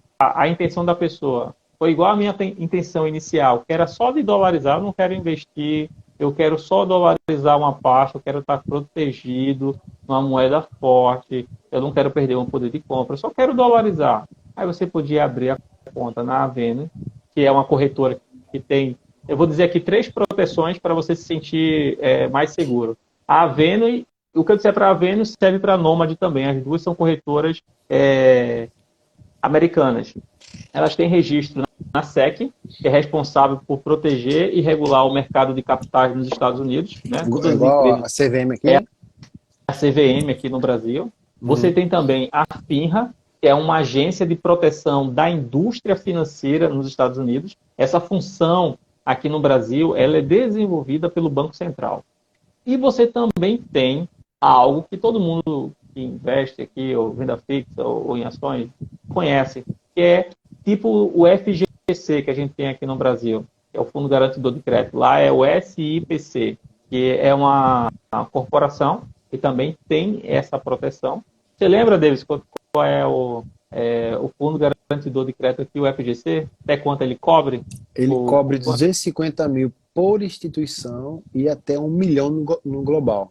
intenção da pessoa foi igual à minha intenção inicial, que era só de dolarizar, eu não quero investir, eu quero só dolarizar uma parte, eu quero estar protegido numa moeda forte, eu não quero perder um poder de compra, eu só quero dolarizar. Aí você podia abrir a conta na Avenue, que é uma corretora que tem, eu vou dizer aqui, 3 proteções para você se sentir mais seguro. A Avenue, o que eu disser para a Avenue serve para a Nomad também, as duas são corretoras americanas. Elas têm registro na SEC, que é responsável por proteger e regular o mercado de capitais nos Estados Unidos. Né? Igual a CVM aqui? É a CVM aqui no Brasil. Você tem também a FINRA, que é uma agência de proteção da indústria financeira nos Estados Unidos. Essa função aqui no Brasil, ela é desenvolvida pelo Banco Central. E você também tem algo que todo mundo que investe aqui, ou renda fixa, ou em ações, conhece, que é tipo o FGC que a gente tem aqui no Brasil, que é o Fundo Garantidor de Crédito. Lá é o SIPC, que é uma corporação que também tem essa proteção. Você lembra, Davis, qual é o Fundo Garantidor de Crédito aqui, o FGC? Até quanto ele cobre? Ele cobre 250 mil por instituição e até 1 milhão no global.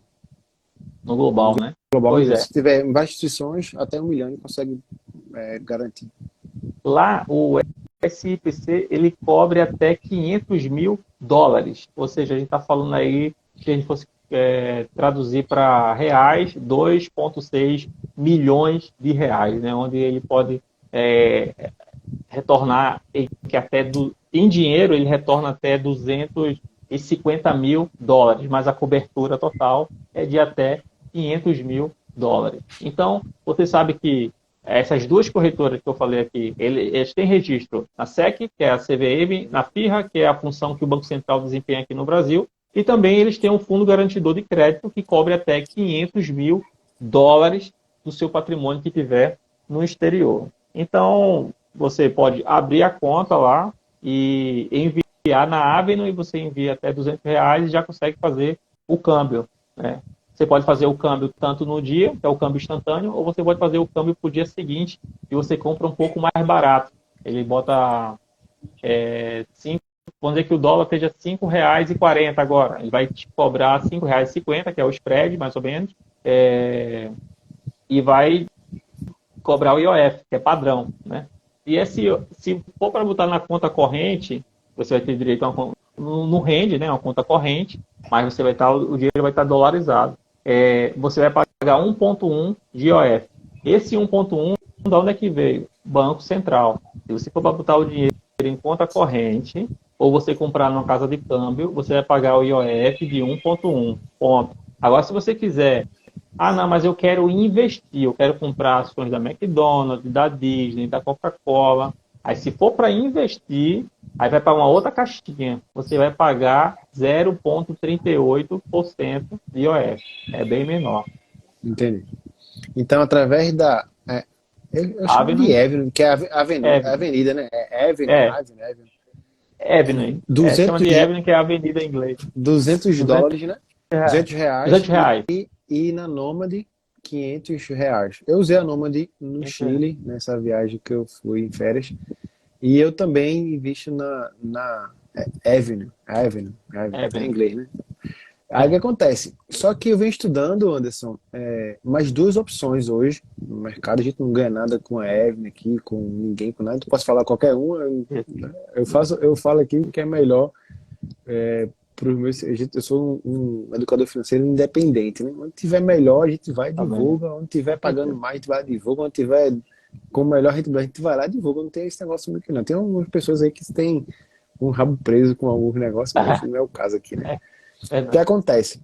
No global, né? Global, Pois é. Se tiver em várias instituições, até 1 milhão ele consegue garantir. Lá, o SIPC, ele cobre até $500 mil. Ou seja, a gente está falando aí, se a gente fosse traduzir para reais, 2,6 milhões de reais, né? Onde ele pode retornar, em dinheiro, ele retorna até $250 mil, mas a cobertura total é de até $500 mil. Então, você sabe que essas duas corretoras que eu falei aqui, eles têm registro na SEC, que é a CVM, na FIRRA, que é a função que o Banco Central desempenha aqui no Brasil, e também eles têm um fundo garantidor de crédito que cobre até $500 mil do seu patrimônio que tiver no exterior. Então, você pode abrir a conta lá e enviar na Avenue, e você envia até R$200 e já consegue fazer o câmbio, né? Você pode fazer o câmbio tanto no dia, que é o câmbio instantâneo, ou você pode fazer o câmbio para o dia seguinte e você compra um pouco mais barato. Ele bota vamos dizer que o dólar esteja R$5,40 agora. Ele vai te cobrar R$5,50, que é o spread, mais ou menos, e vai cobrar o IOF, que é padrão, né? E se for para botar na conta corrente, você vai ter direito a não rende, né? Uma conta corrente, mas você vai estar, o dinheiro vai estar dolarizado. Você vai pagar 1,1 de IOF. Esse 1,1, de onde é que veio? Banco Central. Se você for para botar o dinheiro em conta corrente, ou você comprar numa casa de câmbio, você vai pagar o IOF de 1,1 ponto. Agora, se você quiser, não, mas eu quero investir, eu quero comprar ações da McDonald's, da Disney, da Coca-Cola. Aí, se for para investir, aí vai para uma outra caixinha. Você vai pagar 0,38% de IOF. É bem menor. Entendi. Então, através da. Eu chamo de Avenue, Avenue, que é Avenue. avenida, né? É Avenue, É, Avenue, Avenue. Avenue. Chama 200, de Avenue, que é a avenida em inglês. 200 200 dólares, né? reais. 200 reais 200 reais. e na Nômade 500 reais. Eu usei a Nômade no 500 reais. Chile, nessa viagem que eu fui em férias. E eu também invisto na Avenue, é em Avenue. inglês, né? Aí o que É. acontece? Só que eu venho estudando, Anderson, mais duas opções hoje no mercado. A gente não ganha nada com a Avenue aqui, com ninguém, com nada. Tu posso falar qualquer um, eu falo aqui que é melhor para os meus. Eu sou um educador financeiro independente, né? Onde tiver melhor, a gente vai e Tá vendo? divulga. Onde tiver Com pagando certeza. mais, a gente vai e divulga. Onde tiver com melhor, a gente vai lá e divulga. Não tem esse negócio muito aqui, não. Tem algumas pessoas aí que têm um rabo preso com alguns negócios, mas não é o caso aqui, né? É O que verdade. acontece?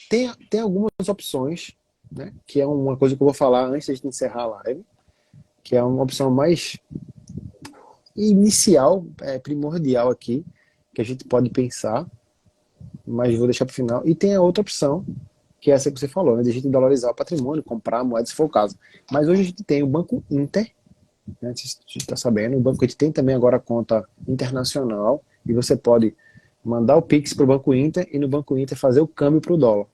Tem algumas opções, né? Que é uma coisa que eu vou falar antes de encerrar a live, que é uma opção mais inicial, primordial aqui, que a gente pode pensar, mas vou deixar para o final. E tem a outra opção, que é essa que você falou, né? De a gente dolarizar o patrimônio, comprar moeda se for o caso. Mas hoje a gente tem o Banco Inter, né? Você está sabendo, o Banco Inter tem também agora conta internacional, e você pode mandar o Pix para o Banco Inter e no Banco Inter fazer o câmbio para o dólar.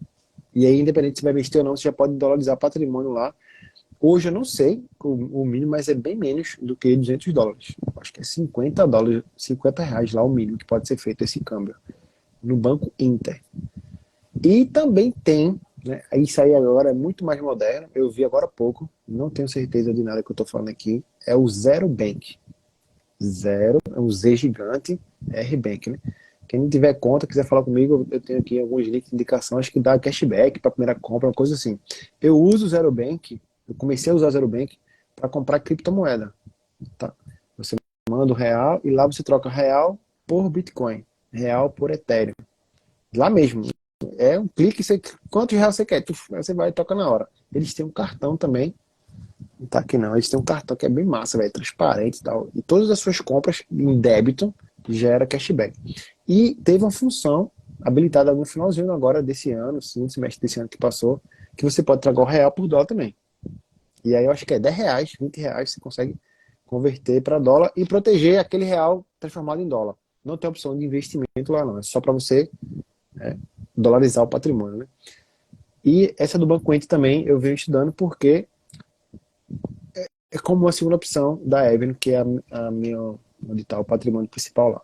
E aí, independente se vai investir ou não, você já pode dolarizar patrimônio lá. Hoje eu não sei o mínimo, mas é bem menos do que 200 dólares. Acho que é 50 dólares, 50 reais lá o mínimo que pode ser feito esse câmbio no Banco Inter. E também tem, né, isso aí agora é muito mais moderno, eu vi agora há pouco, não tenho certeza de nada que eu estou falando aqui, é o Zero Bank. Zero, é um Z gigante, R Bank, né? Quem não tiver conta, quiser falar comigo, eu tenho aqui alguns links de indicação, acho que dá cashback para primeira compra, uma coisa assim. Eu uso o Zero Bank, eu comecei a usar o Zero Bank para comprar criptomoeda. Tá? Você manda o real e lá você troca real por Bitcoin, real por Ethereum. Lá mesmo. É um clique, quantos reais você quer? Você vai e toca na hora. Eles têm um cartão também. Não tá aqui não. Eles têm um cartão que é bem massa, velho, transparente e tal. E todas as suas compras em débito gera cashback. E teve uma função habilitada no finalzinho agora desse ano, segundo semestre desse ano que passou, que você pode trocar o real por dólar também. E aí eu acho que é 10 reais, 20 reais você consegue converter para dólar e proteger aquele real transformado em dólar. Não tem opção de investimento lá não, é só para você dolarizar o patrimônio, né? E essa do Banco Inter também eu venho estudando porque é como uma segunda opção da Avenue, que é a minha, onde está o patrimônio principal lá.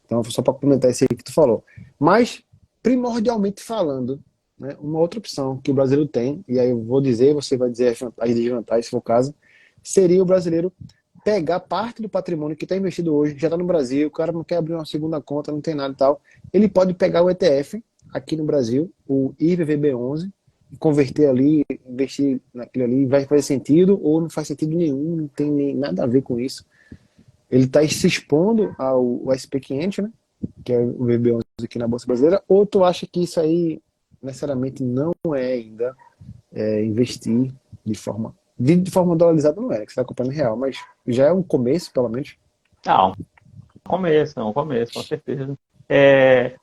Então, só para complementar esse aí que tu falou. Mas, primordialmente falando, né, uma outra opção que o brasileiro tem, e aí eu vou dizer, você vai dizer as vantagens e desvantagens, se for o caso, seria o brasileiro pegar parte do patrimônio que está investido hoje, já está no Brasil, o cara não quer abrir uma segunda conta, não tem nada e tal, ele pode pegar o ETF aqui no Brasil, o IVVB11, converter ali, investir naquilo ali, vai fazer sentido ou não faz sentido nenhum, não tem nem nada a ver com isso. Ele está se expondo ao SP500, né? Que é o VB11 aqui na Bolsa Brasileira, ou tu acha que isso aí necessariamente não é ainda investir de forma dolarizada, não é, que você está comprando em real, mas já é um começo, pelo menos. Não, um começo, com certeza.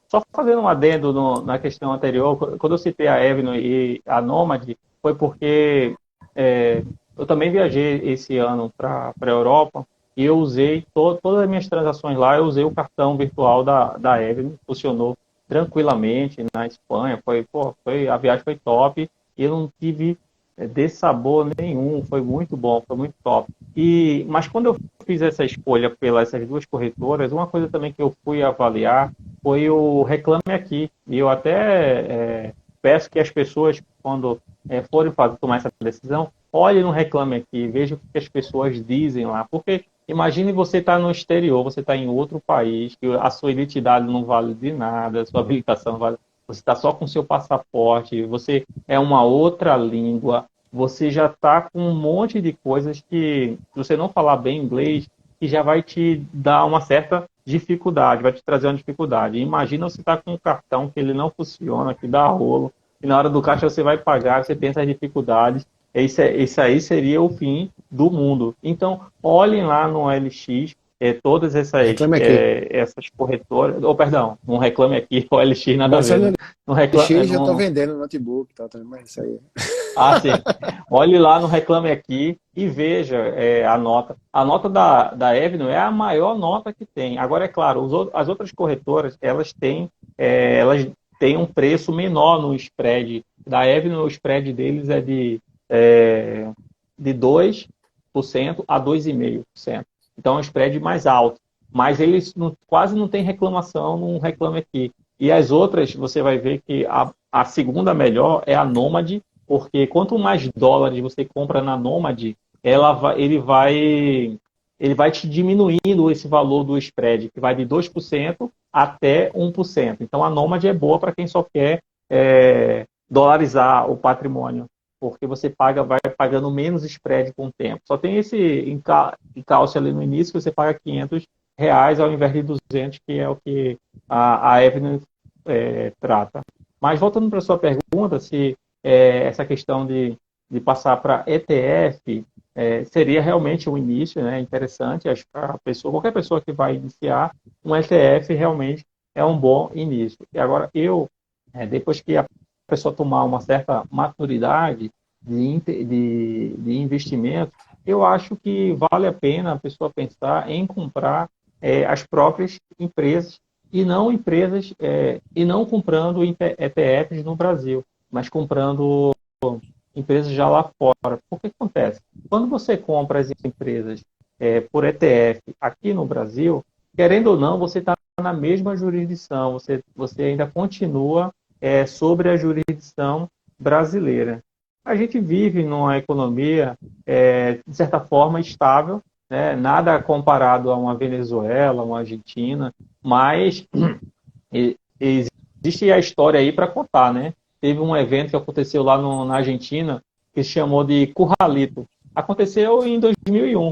Só fazendo um adendo na questão anterior, quando eu citei a Avenue e a Nomad, foi porque eu também viajei esse ano para a Europa e eu usei todas as minhas transações lá, eu usei o cartão virtual da Avenue, funcionou tranquilamente na Espanha, a viagem foi top e eu não tive dessabor nenhum, foi muito bom, foi muito top. Mas quando eu fiz essa escolha pelas essas duas corretoras, uma coisa também que eu fui avaliar foi o Reclame Aqui. E eu até peço que as pessoas, quando forem tomar essa decisão, olhem no Reclame Aqui, vejam o que as pessoas dizem lá. Porque Imagine você estar no exterior, você está em outro país, que a sua identidade não vale de nada, a sua habilitação não vale, você está só com seu passaporte, você é uma outra língua, você já está com um monte de coisas que, se você não falar bem inglês, que já vai te dar uma certa dificuldade, vai te trazer uma dificuldade. Imagina você estar com um cartão que ele não funciona, que dá rolo, e na hora do caixa você vai pagar, você tem essas dificuldades. Isso aí seria o fim do mundo. Então, olhem lá no OLX, todas Reclame aqui. essas corretoras. Oh, perdão, não reclame aqui, o OLX nada a ver, Marcelo né? Não reclame, LX já estou vendendo notebook, tá, mas isso aí. ah, sim. Olhe lá no Reclame Aqui e veja a nota. A nota da Avenue é a maior nota que tem. Agora, é claro, as outras corretoras, elas têm um preço menor no spread. Da Avenue, o spread deles é de 2% a 2,5%. Então, é um spread mais alto. Mas eles quase não têm reclamação no Reclame Aqui. E as outras, você vai ver que a segunda melhor é a Nomad, porque quanto mais dólares você compra na Nomad, ele vai te diminuindo esse valor do spread, que vai de 2% até 1%. Então a Nomad é boa para quem só quer dolarizar o patrimônio, porque você vai pagando menos spread com o tempo. Só tem esse encalce ali no início, que você paga R$ 500 ao invés de 200, que é o que a Avenue trata. Mas voltando para a sua pergunta, se essa questão de passar para ETF seria realmente um início, né, interessante. Acho que qualquer pessoa que vai iniciar um ETF realmente é um bom início. E agora, depois que a pessoa tomar uma certa maturidade de investimento, eu acho que vale a pena a pessoa pensar em comprar as próprias empresas e não comprando ETFs no Brasil, mas comprando empresas já lá fora. O que acontece? Quando você compra as empresas por ETF aqui no Brasil, querendo ou não, você está na mesma jurisdição, você ainda continua sobre a jurisdição brasileira. A gente vive numa economia, de certa forma, estável, né? Nada comparado a uma Venezuela, uma Argentina, mas existe a história aí para contar, né? Teve um evento que aconteceu lá na Argentina que se chamou de Curralito. Aconteceu em 2001.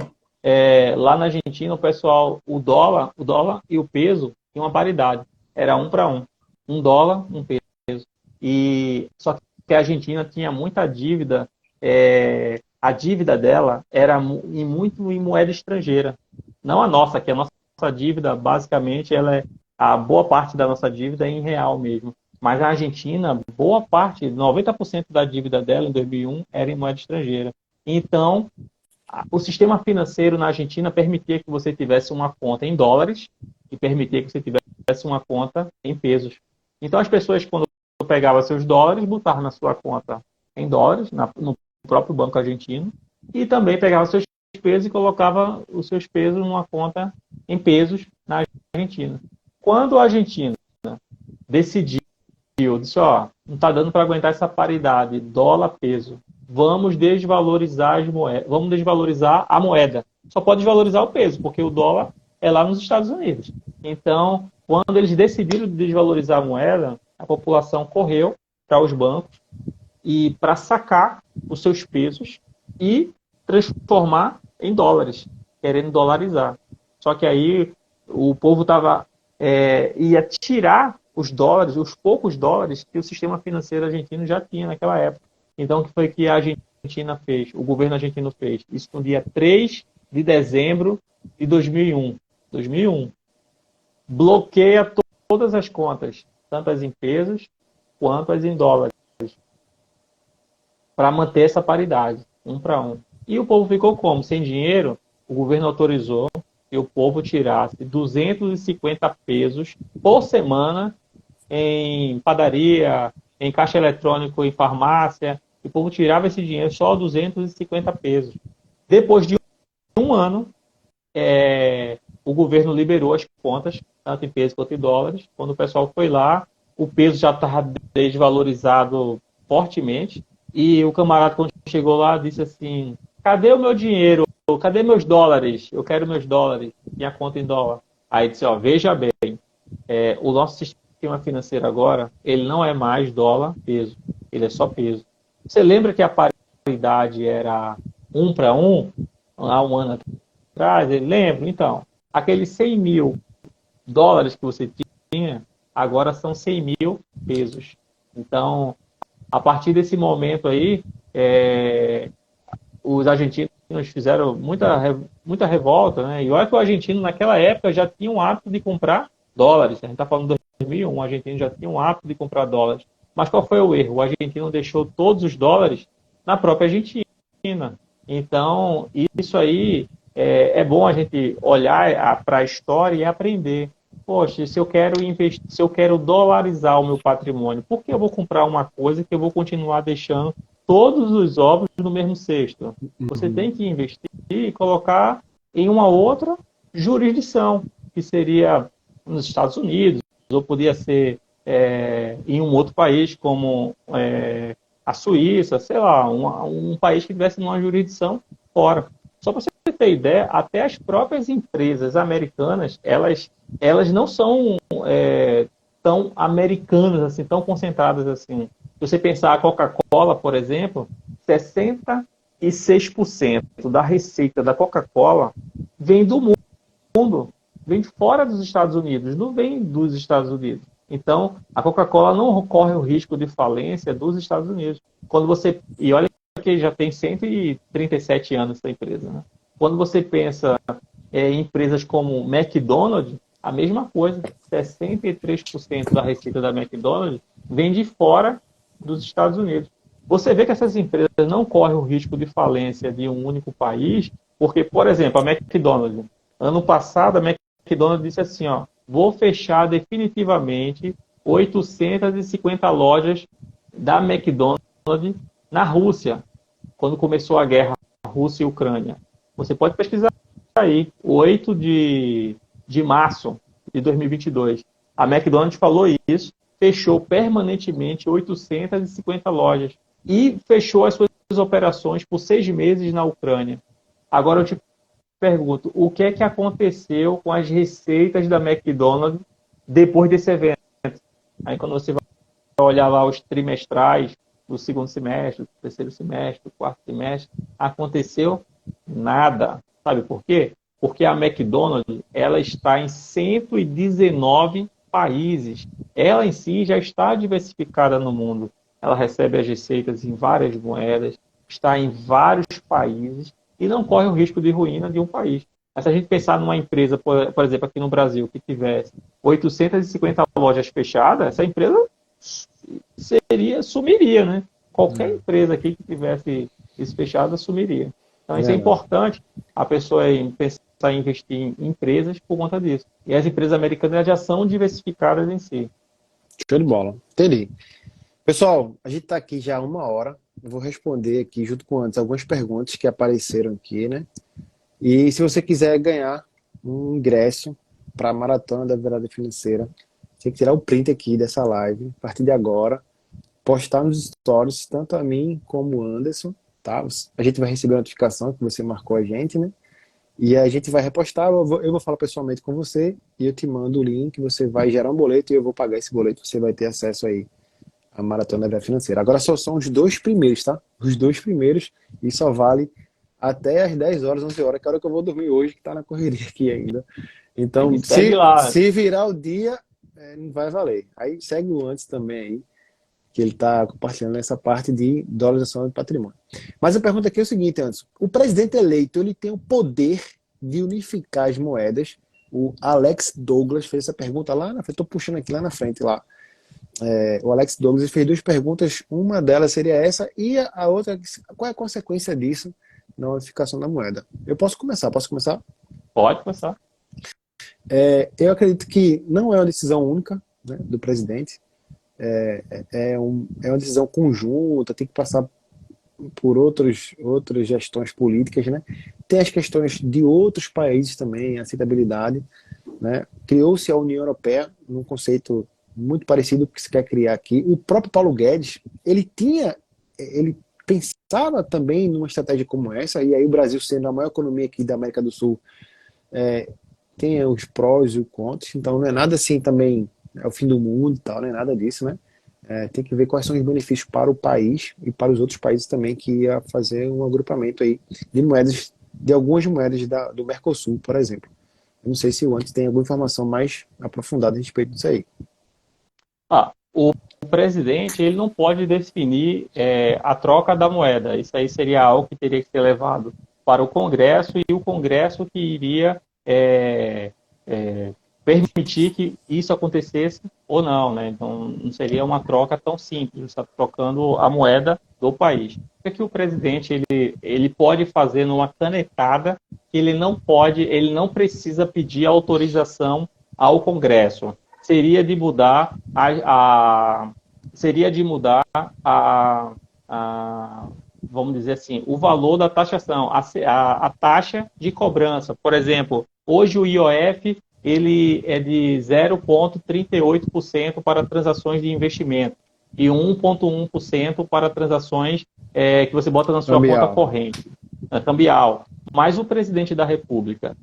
Lá na Argentina, o pessoal, o dólar e o peso tinham uma paridade. Era 1 para 1. $1, um peso. E só que a Argentina tinha muita dívida. A dívida dela era muito em moeda estrangeira. Não a nossa, que a nossa dívida, basicamente, a boa parte da nossa dívida é em real mesmo. Mas a Argentina, boa parte, 90% da dívida dela em 2001 era em moeda estrangeira. Então, o sistema financeiro na Argentina permitia que você tivesse uma conta em dólares e permitia que você tivesse uma conta em pesos. Então, as pessoas, quando pegavam seus dólares, botavam na sua conta em dólares, no próprio banco argentino, e também pegavam seus pesos e colocava os seus pesos numa conta em pesos na Argentina. Quando a Argentina decidiu, disse, não está dando para aguentar essa paridade, dólar-peso, vamos desvalorizar as moedas, vamos desvalorizar a moeda. Só pode desvalorizar o peso, porque o dólar é lá nos Estados Unidos. Então, quando eles decidiram desvalorizar a moeda, a população correu para os bancos e para sacar os seus pesos e transformar em dólares, querendo dolarizar. Só que aí o povo ia tirar os dólares, os poucos dólares que o sistema financeiro argentino já tinha naquela época. Então, o que foi que a Argentina fez? O governo argentino fez? Isso no dia 3 de dezembro de 2001. Bloqueia todas as contas, tanto as em pesos quanto as em dólares, para manter essa paridade, 1 para 1. E o povo ficou como? Sem dinheiro, o governo autorizou que o povo tirasse 250 pesos por semana em padaria, em caixa eletrônico, em farmácia. E o povo tirava esse dinheiro, só 250 pesos. Depois de um ano, o governo liberou as contas, tanto em pesos quanto em dólares. Quando o pessoal foi lá, o peso já estava desvalorizado fortemente. E o camarada, quando chegou lá, disse assim: cadê o meu dinheiro, cadê meus dólares? Eu quero meus dólares, minha conta em dólar. Aí disse, ó, veja bem, o nosso sistema financeiro agora, ele não é mais dólar peso, ele é só peso. Você lembra que a paridade era 1 para 1, há um ano atrás? Lembro? Então, aqueles 100 mil dólares que você tinha, agora são 100 mil pesos. Então, a partir desse momento aí, os argentinos fizeram muita revolta, né? E olha que o argentino, naquela época, já tinha um hábito de comprar dólares. A gente está falando de 2001, o argentino já tinha um hábito de comprar dólares. Mas qual foi o erro? O argentino deixou todos os dólares na própria Argentina. Então, isso aí é bom a gente olhar para a história e aprender. Poxa, se eu quero investir, se eu quero dolarizar o meu patrimônio, por que eu vou comprar uma coisa que eu vou continuar deixando todos os ovos no mesmo cesto? Você tem que investir e colocar em uma outra jurisdição, que seria nos Estados Unidos, ou podia ser em um outro país, como a Suíça, sei lá, um país que tivesse uma jurisdição fora. Só para você ter ideia, até as próprias empresas americanas, elas não são tão americanas, assim, tão concentradas assim. Se você pensar a Coca-Cola, por exemplo, 66% da receita da Coca-Cola vem do mundo, vem fora dos Estados Unidos, não vem dos Estados Unidos. Então, a Coca-Cola não corre o risco de falência dos Estados Unidos. E olha que já tem 137 anos essa empresa, né? Quando você pensa em empresas como McDonald's, a mesma coisa, 63% da receita da McDonald's vem de fora dos Estados Unidos. Você vê que essas empresas não correm o risco de falência de um único país, porque, por exemplo, a McDonald's, ano passado, a McDonald's disse assim, ó, vou fechar definitivamente 850 lojas da McDonald's na Rússia, quando começou a guerra Rússia e Ucrânia. Você pode pesquisar aí, 8 de março de 2022. A McDonald's falou isso, fechou permanentemente 850 lojas e fechou as suas operações por 6 meses na Ucrânia. Agora eu te pergunto, o que é que aconteceu com as receitas da McDonald's depois desse evento? Aí quando você vai olhar lá os trimestrais do segundo semestre, do terceiro semestre, do quarto semestre, aconteceu nada. Sabe por quê? Porque a McDonald's, ela está em 119 países. Ela em si já está diversificada no mundo. Ela recebe as receitas em várias moedas, está em vários países e não corre o risco de ruína de um país. Mas se a gente pensar numa empresa, por exemplo, aqui no Brasil, que tivesse 850 lojas fechadas, essa empresa sumiria, né? Qualquer empresa aqui que tivesse isso fechado, sumiria. Então, isso é importante a pessoa pensar em investir em empresas por conta disso. E as empresas americanas já são diversificadas em si. Show de bola. Entendi. Pessoal, a gente está aqui já há 1 hora. Eu vou responder aqui, junto com antes, algumas perguntas que apareceram aqui, né? E se você quiser ganhar um ingresso para a Maratona da Virada Financeira, tem que tirar o print aqui dessa live, a partir de agora, postar nos stories, tanto a mim como o Anderson, tá? A gente vai receber a notificação que você marcou a gente, né? E a gente vai repostar, eu vou falar pessoalmente com você e eu te mando o link, você vai gerar um boleto e eu vou pagar esse boleto, você vai ter acesso aí à Maratona da Virada Financeira. Agora só são os 2 primeiros, tá? Os 2 primeiros, e só vale até às 10 horas, 11 horas, que é a hora que eu vou dormir hoje, que tá na correria aqui ainda. Então, se virar o dia, não vai valer. Aí segue o antes também aí, que ele está compartilhando essa parte de dolarização de patrimônio. Mas a pergunta aqui é o seguinte, Anderson. O presidente eleito, ele tem o poder de unificar as moedas? O Alex Douglas fez essa pergunta lá na frente. Estou puxando aqui lá na frente. Lá. O Alex Douglas fez 2 perguntas. Uma delas seria essa. E a outra, qual é a consequência disso na unificação da moeda? Eu posso começar? Posso começar? Pode começar. Eu acredito que não é uma decisão única, né, do presidente. É uma decisão conjunta, tem que passar por outras gestões políticas, né? Tem as questões de outros países também, a aceitabilidade, né? Criou-se a União Europeia num conceito muito parecido com o que se quer criar aqui. O próprio Paulo Guedes, ele pensava também numa estratégia como essa, e aí o Brasil sendo a maior economia aqui da América do Sul, tem os prós e os contras, então não é nada assim também, é o fim do mundo e tal, não é nada disso, né? Tem que ver quais são os benefícios para o país e para os outros países também que ia fazer um agrupamento aí de moedas, de algumas moedas do Mercosul, por exemplo. Eu não sei se o antes tem alguma informação mais aprofundada a respeito disso aí. O presidente ele não pode definir a troca da moeda. Isso aí seria algo que teria que ser levado para o Congresso e o Congresso que iria permitir que isso acontecesse ou não, né? Então não seria uma troca tão simples, está trocando a moeda do país. O que o presidente ele pode fazer numa canetada que ele não precisa pedir autorização ao Congresso? Seria de mudar seria de mudar vamos dizer assim, o valor da taxação, a taxa de cobrança. Por exemplo, hoje o IOF ele é de 0,38% para transações de investimento e 1,1% para transações que você bota na sua conta corrente, cambial. Mas o presidente da República,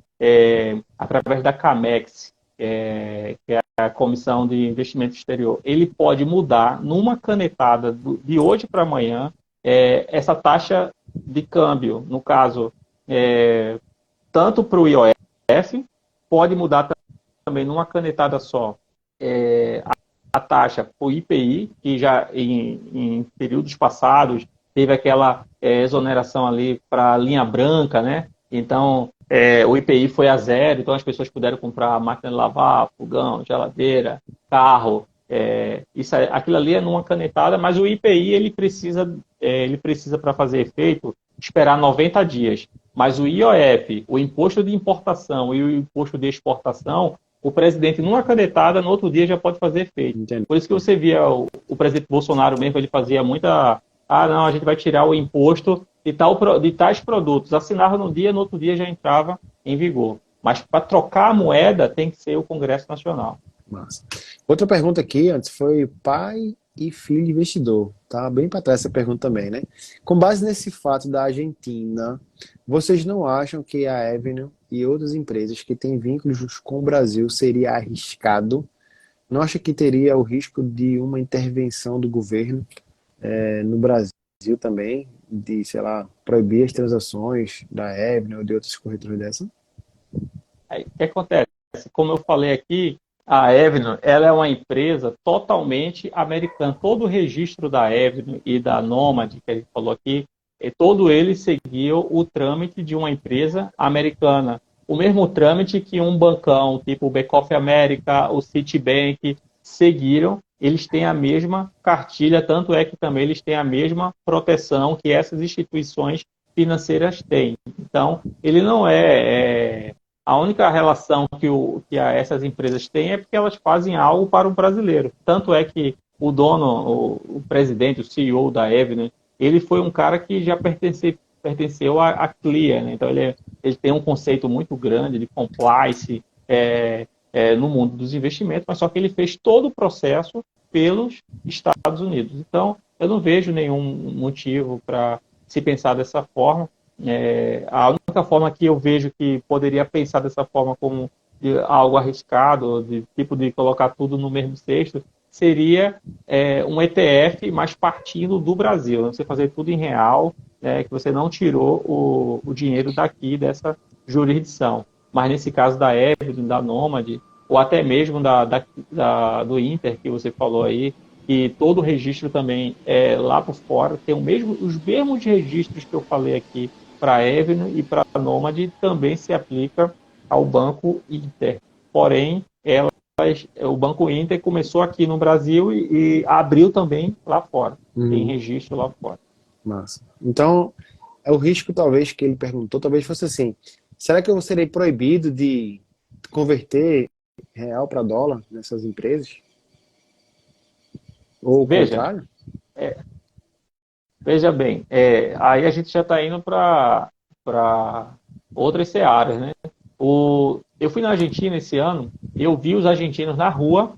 através da CAMEX, que é a Comissão de Investimento Exterior, ele pode mudar numa canetada de hoje para amanhã essa taxa de câmbio, no caso, tanto para o IOF, pode mudar também numa canetada só a taxa para o IPI, que já em períodos passados teve aquela exoneração ali para a linha branca, né? Então, o IPI foi a zero, então as pessoas puderam comprar máquina de lavar, fogão, geladeira, carro. Aquilo ali é numa canetada, mas o IPI ele precisa para fazer efeito esperar 90 dias. Mas o IOF, o imposto de importação e o imposto de exportação, o presidente numa canetada, no outro dia já pode fazer efeito. Entendo. Por isso que você via o presidente Bolsonaro mesmo, ele fazia muita... não, a gente vai tirar o imposto de tais produtos. Assinava no dia, no outro dia já entrava em vigor. Mas para trocar a moeda tem que ser o Congresso Nacional. Massa. Outra pergunta aqui antes foi pai e filho investidor. Tá bem para trás essa pergunta também, né? Com base nesse fato da Argentina, vocês não acham que a Avenue e outras empresas que têm vínculos com o Brasil seria arriscado? Não acha que teria o risco de uma intervenção do governo no Brasil também, de, sei lá, proibir as transações da Avenue ou de outras corretoras dessa? Aí, o que acontece? Como eu falei aqui, a Avenue ela é uma empresa totalmente americana. Todo o registro da Avenue e da Nomad, que a gente falou aqui, todo ele seguiu o trâmite de uma empresa americana. O mesmo trâmite que um bancão, tipo o Bank of America, o Citibank, seguiram. Eles têm a mesma cartilha, tanto é que também eles têm a mesma proteção que essas instituições financeiras têm. Então, ele não a única relação que essas empresas têm é porque elas fazem algo para o brasileiro. Tanto é que o dono, o presidente, o CEO da Avenue, ele foi um cara que já pertenceu à CLIA, né? Então ele tem um conceito muito grande de compliance no mundo dos investimentos, mas só que ele fez todo o processo pelos Estados Unidos. Então, eu não vejo nenhum motivo para se pensar dessa forma. A única forma que eu vejo que poderia pensar dessa forma como de algo arriscado, de tipo de colocar tudo no mesmo cesto, seria um ETF, mas partindo do Brasil. Você fazer tudo em real, que você não tirou o dinheiro daqui, dessa jurisdição. Mas nesse caso da Avenue, da Nomad, ou até mesmo do Inter, que você falou aí, que todo o registro também é lá por fora, tem os mesmos registros que eu falei aqui para a Avenue e para a Nomad, também se aplica ao Banco Inter. Porém, o Banco Inter começou aqui no Brasil e abriu também lá fora. Tem registro lá fora. Massa. Então, o risco talvez que ele perguntou, talvez fosse assim, será que eu serei proibido de converter real para dólar nessas empresas? Ou o contrário? Veja bem, aí a gente já está indo para outras searas, né? Eu fui na Argentina esse ano, eu vi os argentinos na rua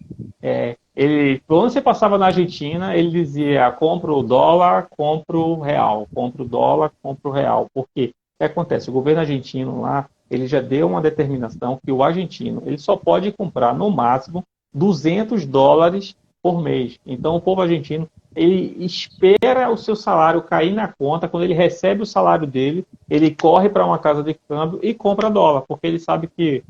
Quando você passava na Argentina, ele dizia, compra o dólar, compra o real, compra o dólar, compra o real. Por quê? O que acontece? O governo argentino lá, ele já deu uma determinação que o argentino, ele só pode comprar no máximo US$ 200 por mês. Então, o povo argentino, ele espera o seu salário cair na conta. Quando ele recebe o salário dele, ele corre para uma casa de câmbio e compra dólar, porque ele sabe que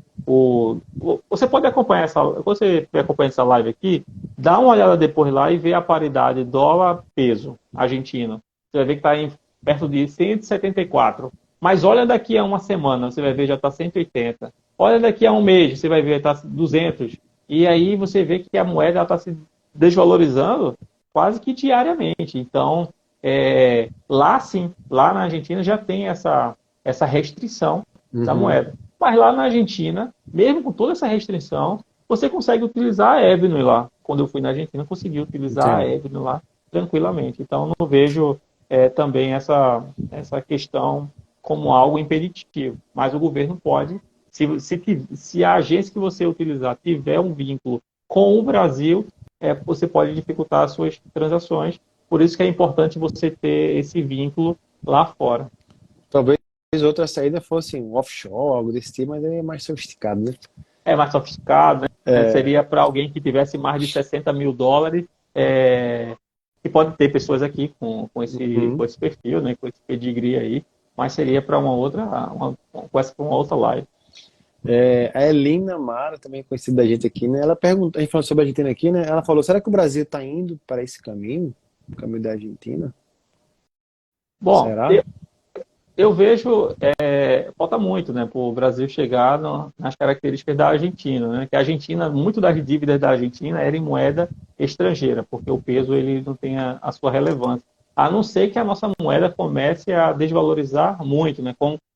você pode acompanhar você acompanha essa live aqui, dá uma olhada depois lá e vê a paridade dólar-peso argentino. Você vai ver que está perto de 174. Mas olha daqui a uma semana, você vai ver já está 180. Olha daqui a um mês, você vai ver está 200. E aí você vê que a moeda está se desvalorizando quase que diariamente. Então, lá sim, lá na Argentina já tem essa restrição da moeda. Mas lá na Argentina, mesmo com toda essa restrição, você consegue utilizar a Avenue lá. Quando eu fui na Argentina, eu consegui utilizar a Avenue lá tranquilamente. Então, não vejo também essa questão como algo impeditivo. Mas o governo pode, se a agência que você utilizar tiver um vínculo com o Brasil, você pode dificultar as suas transações. Por isso que é importante você ter esse vínculo lá fora. Talvez outra saída fosse um offshore, algo desse tipo, mas é mais sofisticado, né? É mais sofisticado, né? Seria para alguém que tivesse mais de US$ 60 mil, que pode ter pessoas aqui com esse perfil, né? Com esse pedigree aí, mas seria para uma outra live. A Elina Mara, também conhecida da gente aqui, né? Ela perguntou, a gente falou sobre a Argentina aqui, né? Ela falou, será que o Brasil está indo para esse caminho? O caminho da Argentina? Bom, será? eu vejo, falta muito, né, para o Brasil chegar nas características da Argentina, né? Que a Argentina, muito das dívidas da Argentina era em moeda estrangeira, porque o peso ele não tem a sua relevância. A não ser que a nossa moeda comece a desvalorizar muito, né?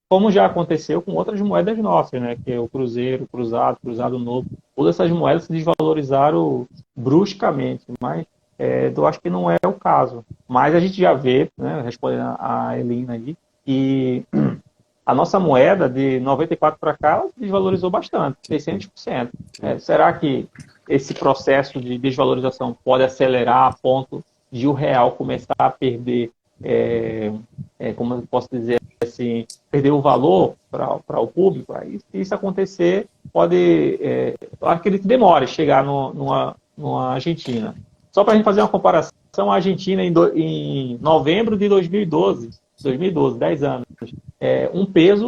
Como já aconteceu com outras moedas nossas, né? Que é o Cruzeiro, Cruzado Novo. Todas essas moedas se desvalorizaram bruscamente, mas eu acho que não é o caso. Mas a gente já vê, né, respondendo a Elina aí, e a nossa moeda de 94 para cá ela desvalorizou bastante, 600%. Será que esse processo de desvalorização pode acelerar a ponto de o real começar a perder, como eu posso dizer assim, perder o valor para o público? Aí, se isso acontecer, eu acredito que demore chegar numa Argentina. Só para a gente fazer uma comparação, a Argentina em novembro de 2012, 10 anos, um peso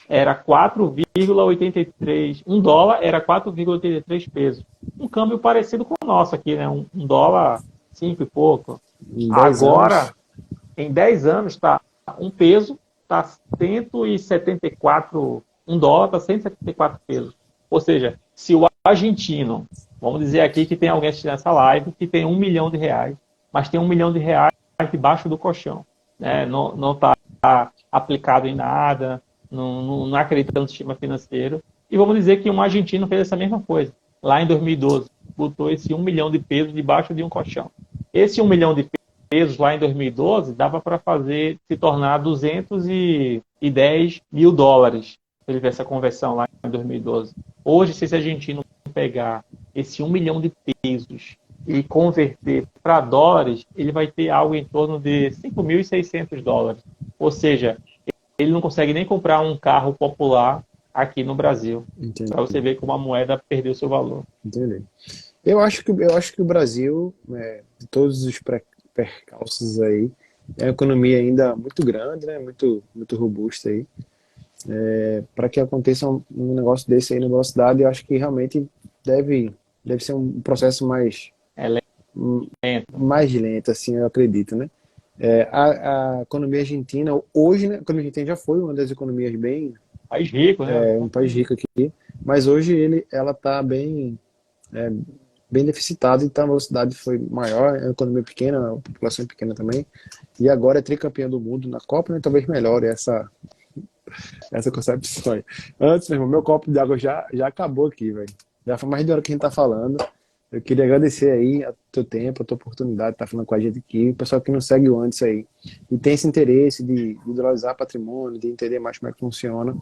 era 4,83, um dólar era 4,83 pesos. Um câmbio parecido com o nosso aqui, né? Um dólar 5 e pouco. Agora, em 10 anos, um peso está 174, um dólar está 174 pesos. Ou seja, se o argentino, vamos dizer aqui que tem alguém assistindo essa live que tem R$ 1 milhão, mas tem R$ 1 milhão debaixo do colchão, né? Não está aplicado em nada, não acredita no sistema financeiro. E vamos dizer que um argentino fez essa mesma coisa, lá em 2012, botou esse 1 milhão de pesos debaixo de um colchão. Esse 1 milhão de pesos lá em 2012 dava para se tornar 210 mil dólares, se ele fez essa conversão lá em 2012. Hoje, se esse argentino pegar esse 1 milhão de pesos e converter para dólares, ele vai ter algo em torno de 5.600 dólares. Ou seja, ele não consegue nem comprar um carro popular aqui no Brasil. Para você ver como a moeda perdeu seu valor. Entendi. Eu acho que o Brasil, de todos os percalços aí, é uma economia ainda muito grande, né? Muito, muito robusta aí. Para que aconteça um negócio desse aí na velocidade, eu acho que realmente deve ser um processo mais lento, assim, eu acredito, né? A economia argentina, hoje, né, a economia argentina já foi uma das economias bem... País rico, né? Um país rico aqui, mas hoje ela está bem deficitada, então a velocidade foi maior, é uma economia pequena, a população é pequena também, e agora é tricampeão do mundo na Copa, né, talvez melhore essa concepção aí. Antes, meu copo de água já acabou aqui, velho. Já foi mais de hora que a gente tá falando. Eu queria agradecer aí a teu tempo, a tua oportunidade de estar falando com a gente aqui, o pessoal que não segue o Antes aí, e tem esse interesse de valorizar patrimônio, de entender mais como é que funciona,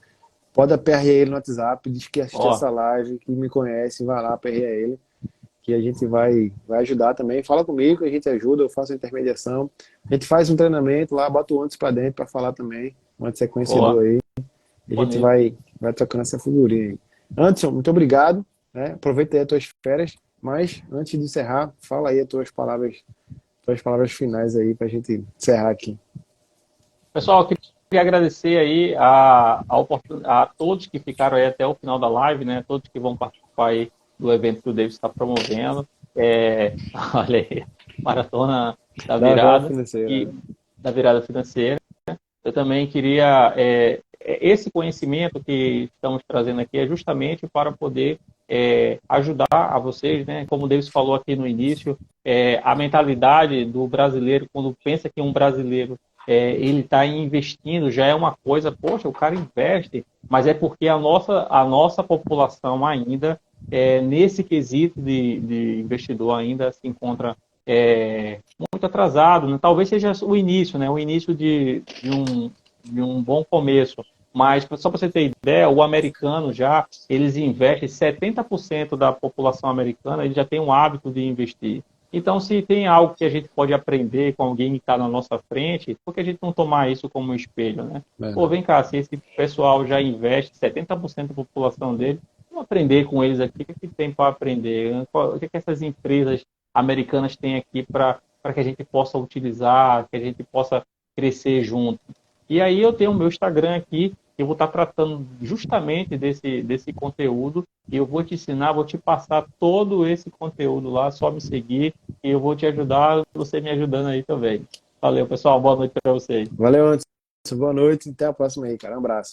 pode aperrear ele no WhatsApp, diz que assiste essa live, que me conhece, vai lá, aperreia ele, que a gente vai ajudar também. Fala comigo, a gente ajuda, eu faço a intermediação. A gente faz um treinamento lá, bota o Anderson para dentro para falar também. O Anderson é conhecedor Boa, aí. E a gente maneiro. vai trocando essa figurinha aí. Anderson, muito obrigado, né? Aproveita aí as tuas férias, mas antes de encerrar, fala aí as tuas palavras finais aí para a gente encerrar aqui. Pessoal, eu queria agradecer aí a todos que ficaram aí até o final da live, né? Todos que vão participar aí do evento que o David está promovendo. Olha aí, Maratona da Da virada Virada financeira, e né? da Virada Financeira. Eu também queria, esse conhecimento que estamos trazendo aqui é justamente para poder ajudar a vocês, né? Como o Davis falou aqui no início, a mentalidade do brasileiro, quando pensa que um brasileiro ele está investindo, já é uma coisa, poxa, o cara investe, mas é porque a nossa população ainda, nesse quesito de investidor, ainda se encontra muito atrasado, né? Talvez seja o início, né? O início de um bom começo. Mas, só para você ter ideia, o americano já, eles investem, 70% da população americana, ele já tem um hábito de investir. Então, se tem algo que a gente pode aprender com alguém que está na nossa frente, por que a gente não tomar isso como um espelho, né? Pô, Verdade. vem cá, se esse pessoal já investe, 70% da população dele, vamos aprender com eles aqui, o que, é que tem para aprender? O que, é que essas empresas americanas têm aqui para que a gente possa utilizar, que a gente possa crescer junto. E aí eu tenho o meu Instagram aqui, eu vou estar tratando justamente desse conteúdo, e eu vou te ensinar, vou te passar todo esse conteúdo lá, só me seguir, e eu vou te ajudar, você me ajudando aí também. Valeu, pessoal, boa noite para vocês. Valeu, Anderson. Boa noite. Até a próxima aí, cara. Um abraço.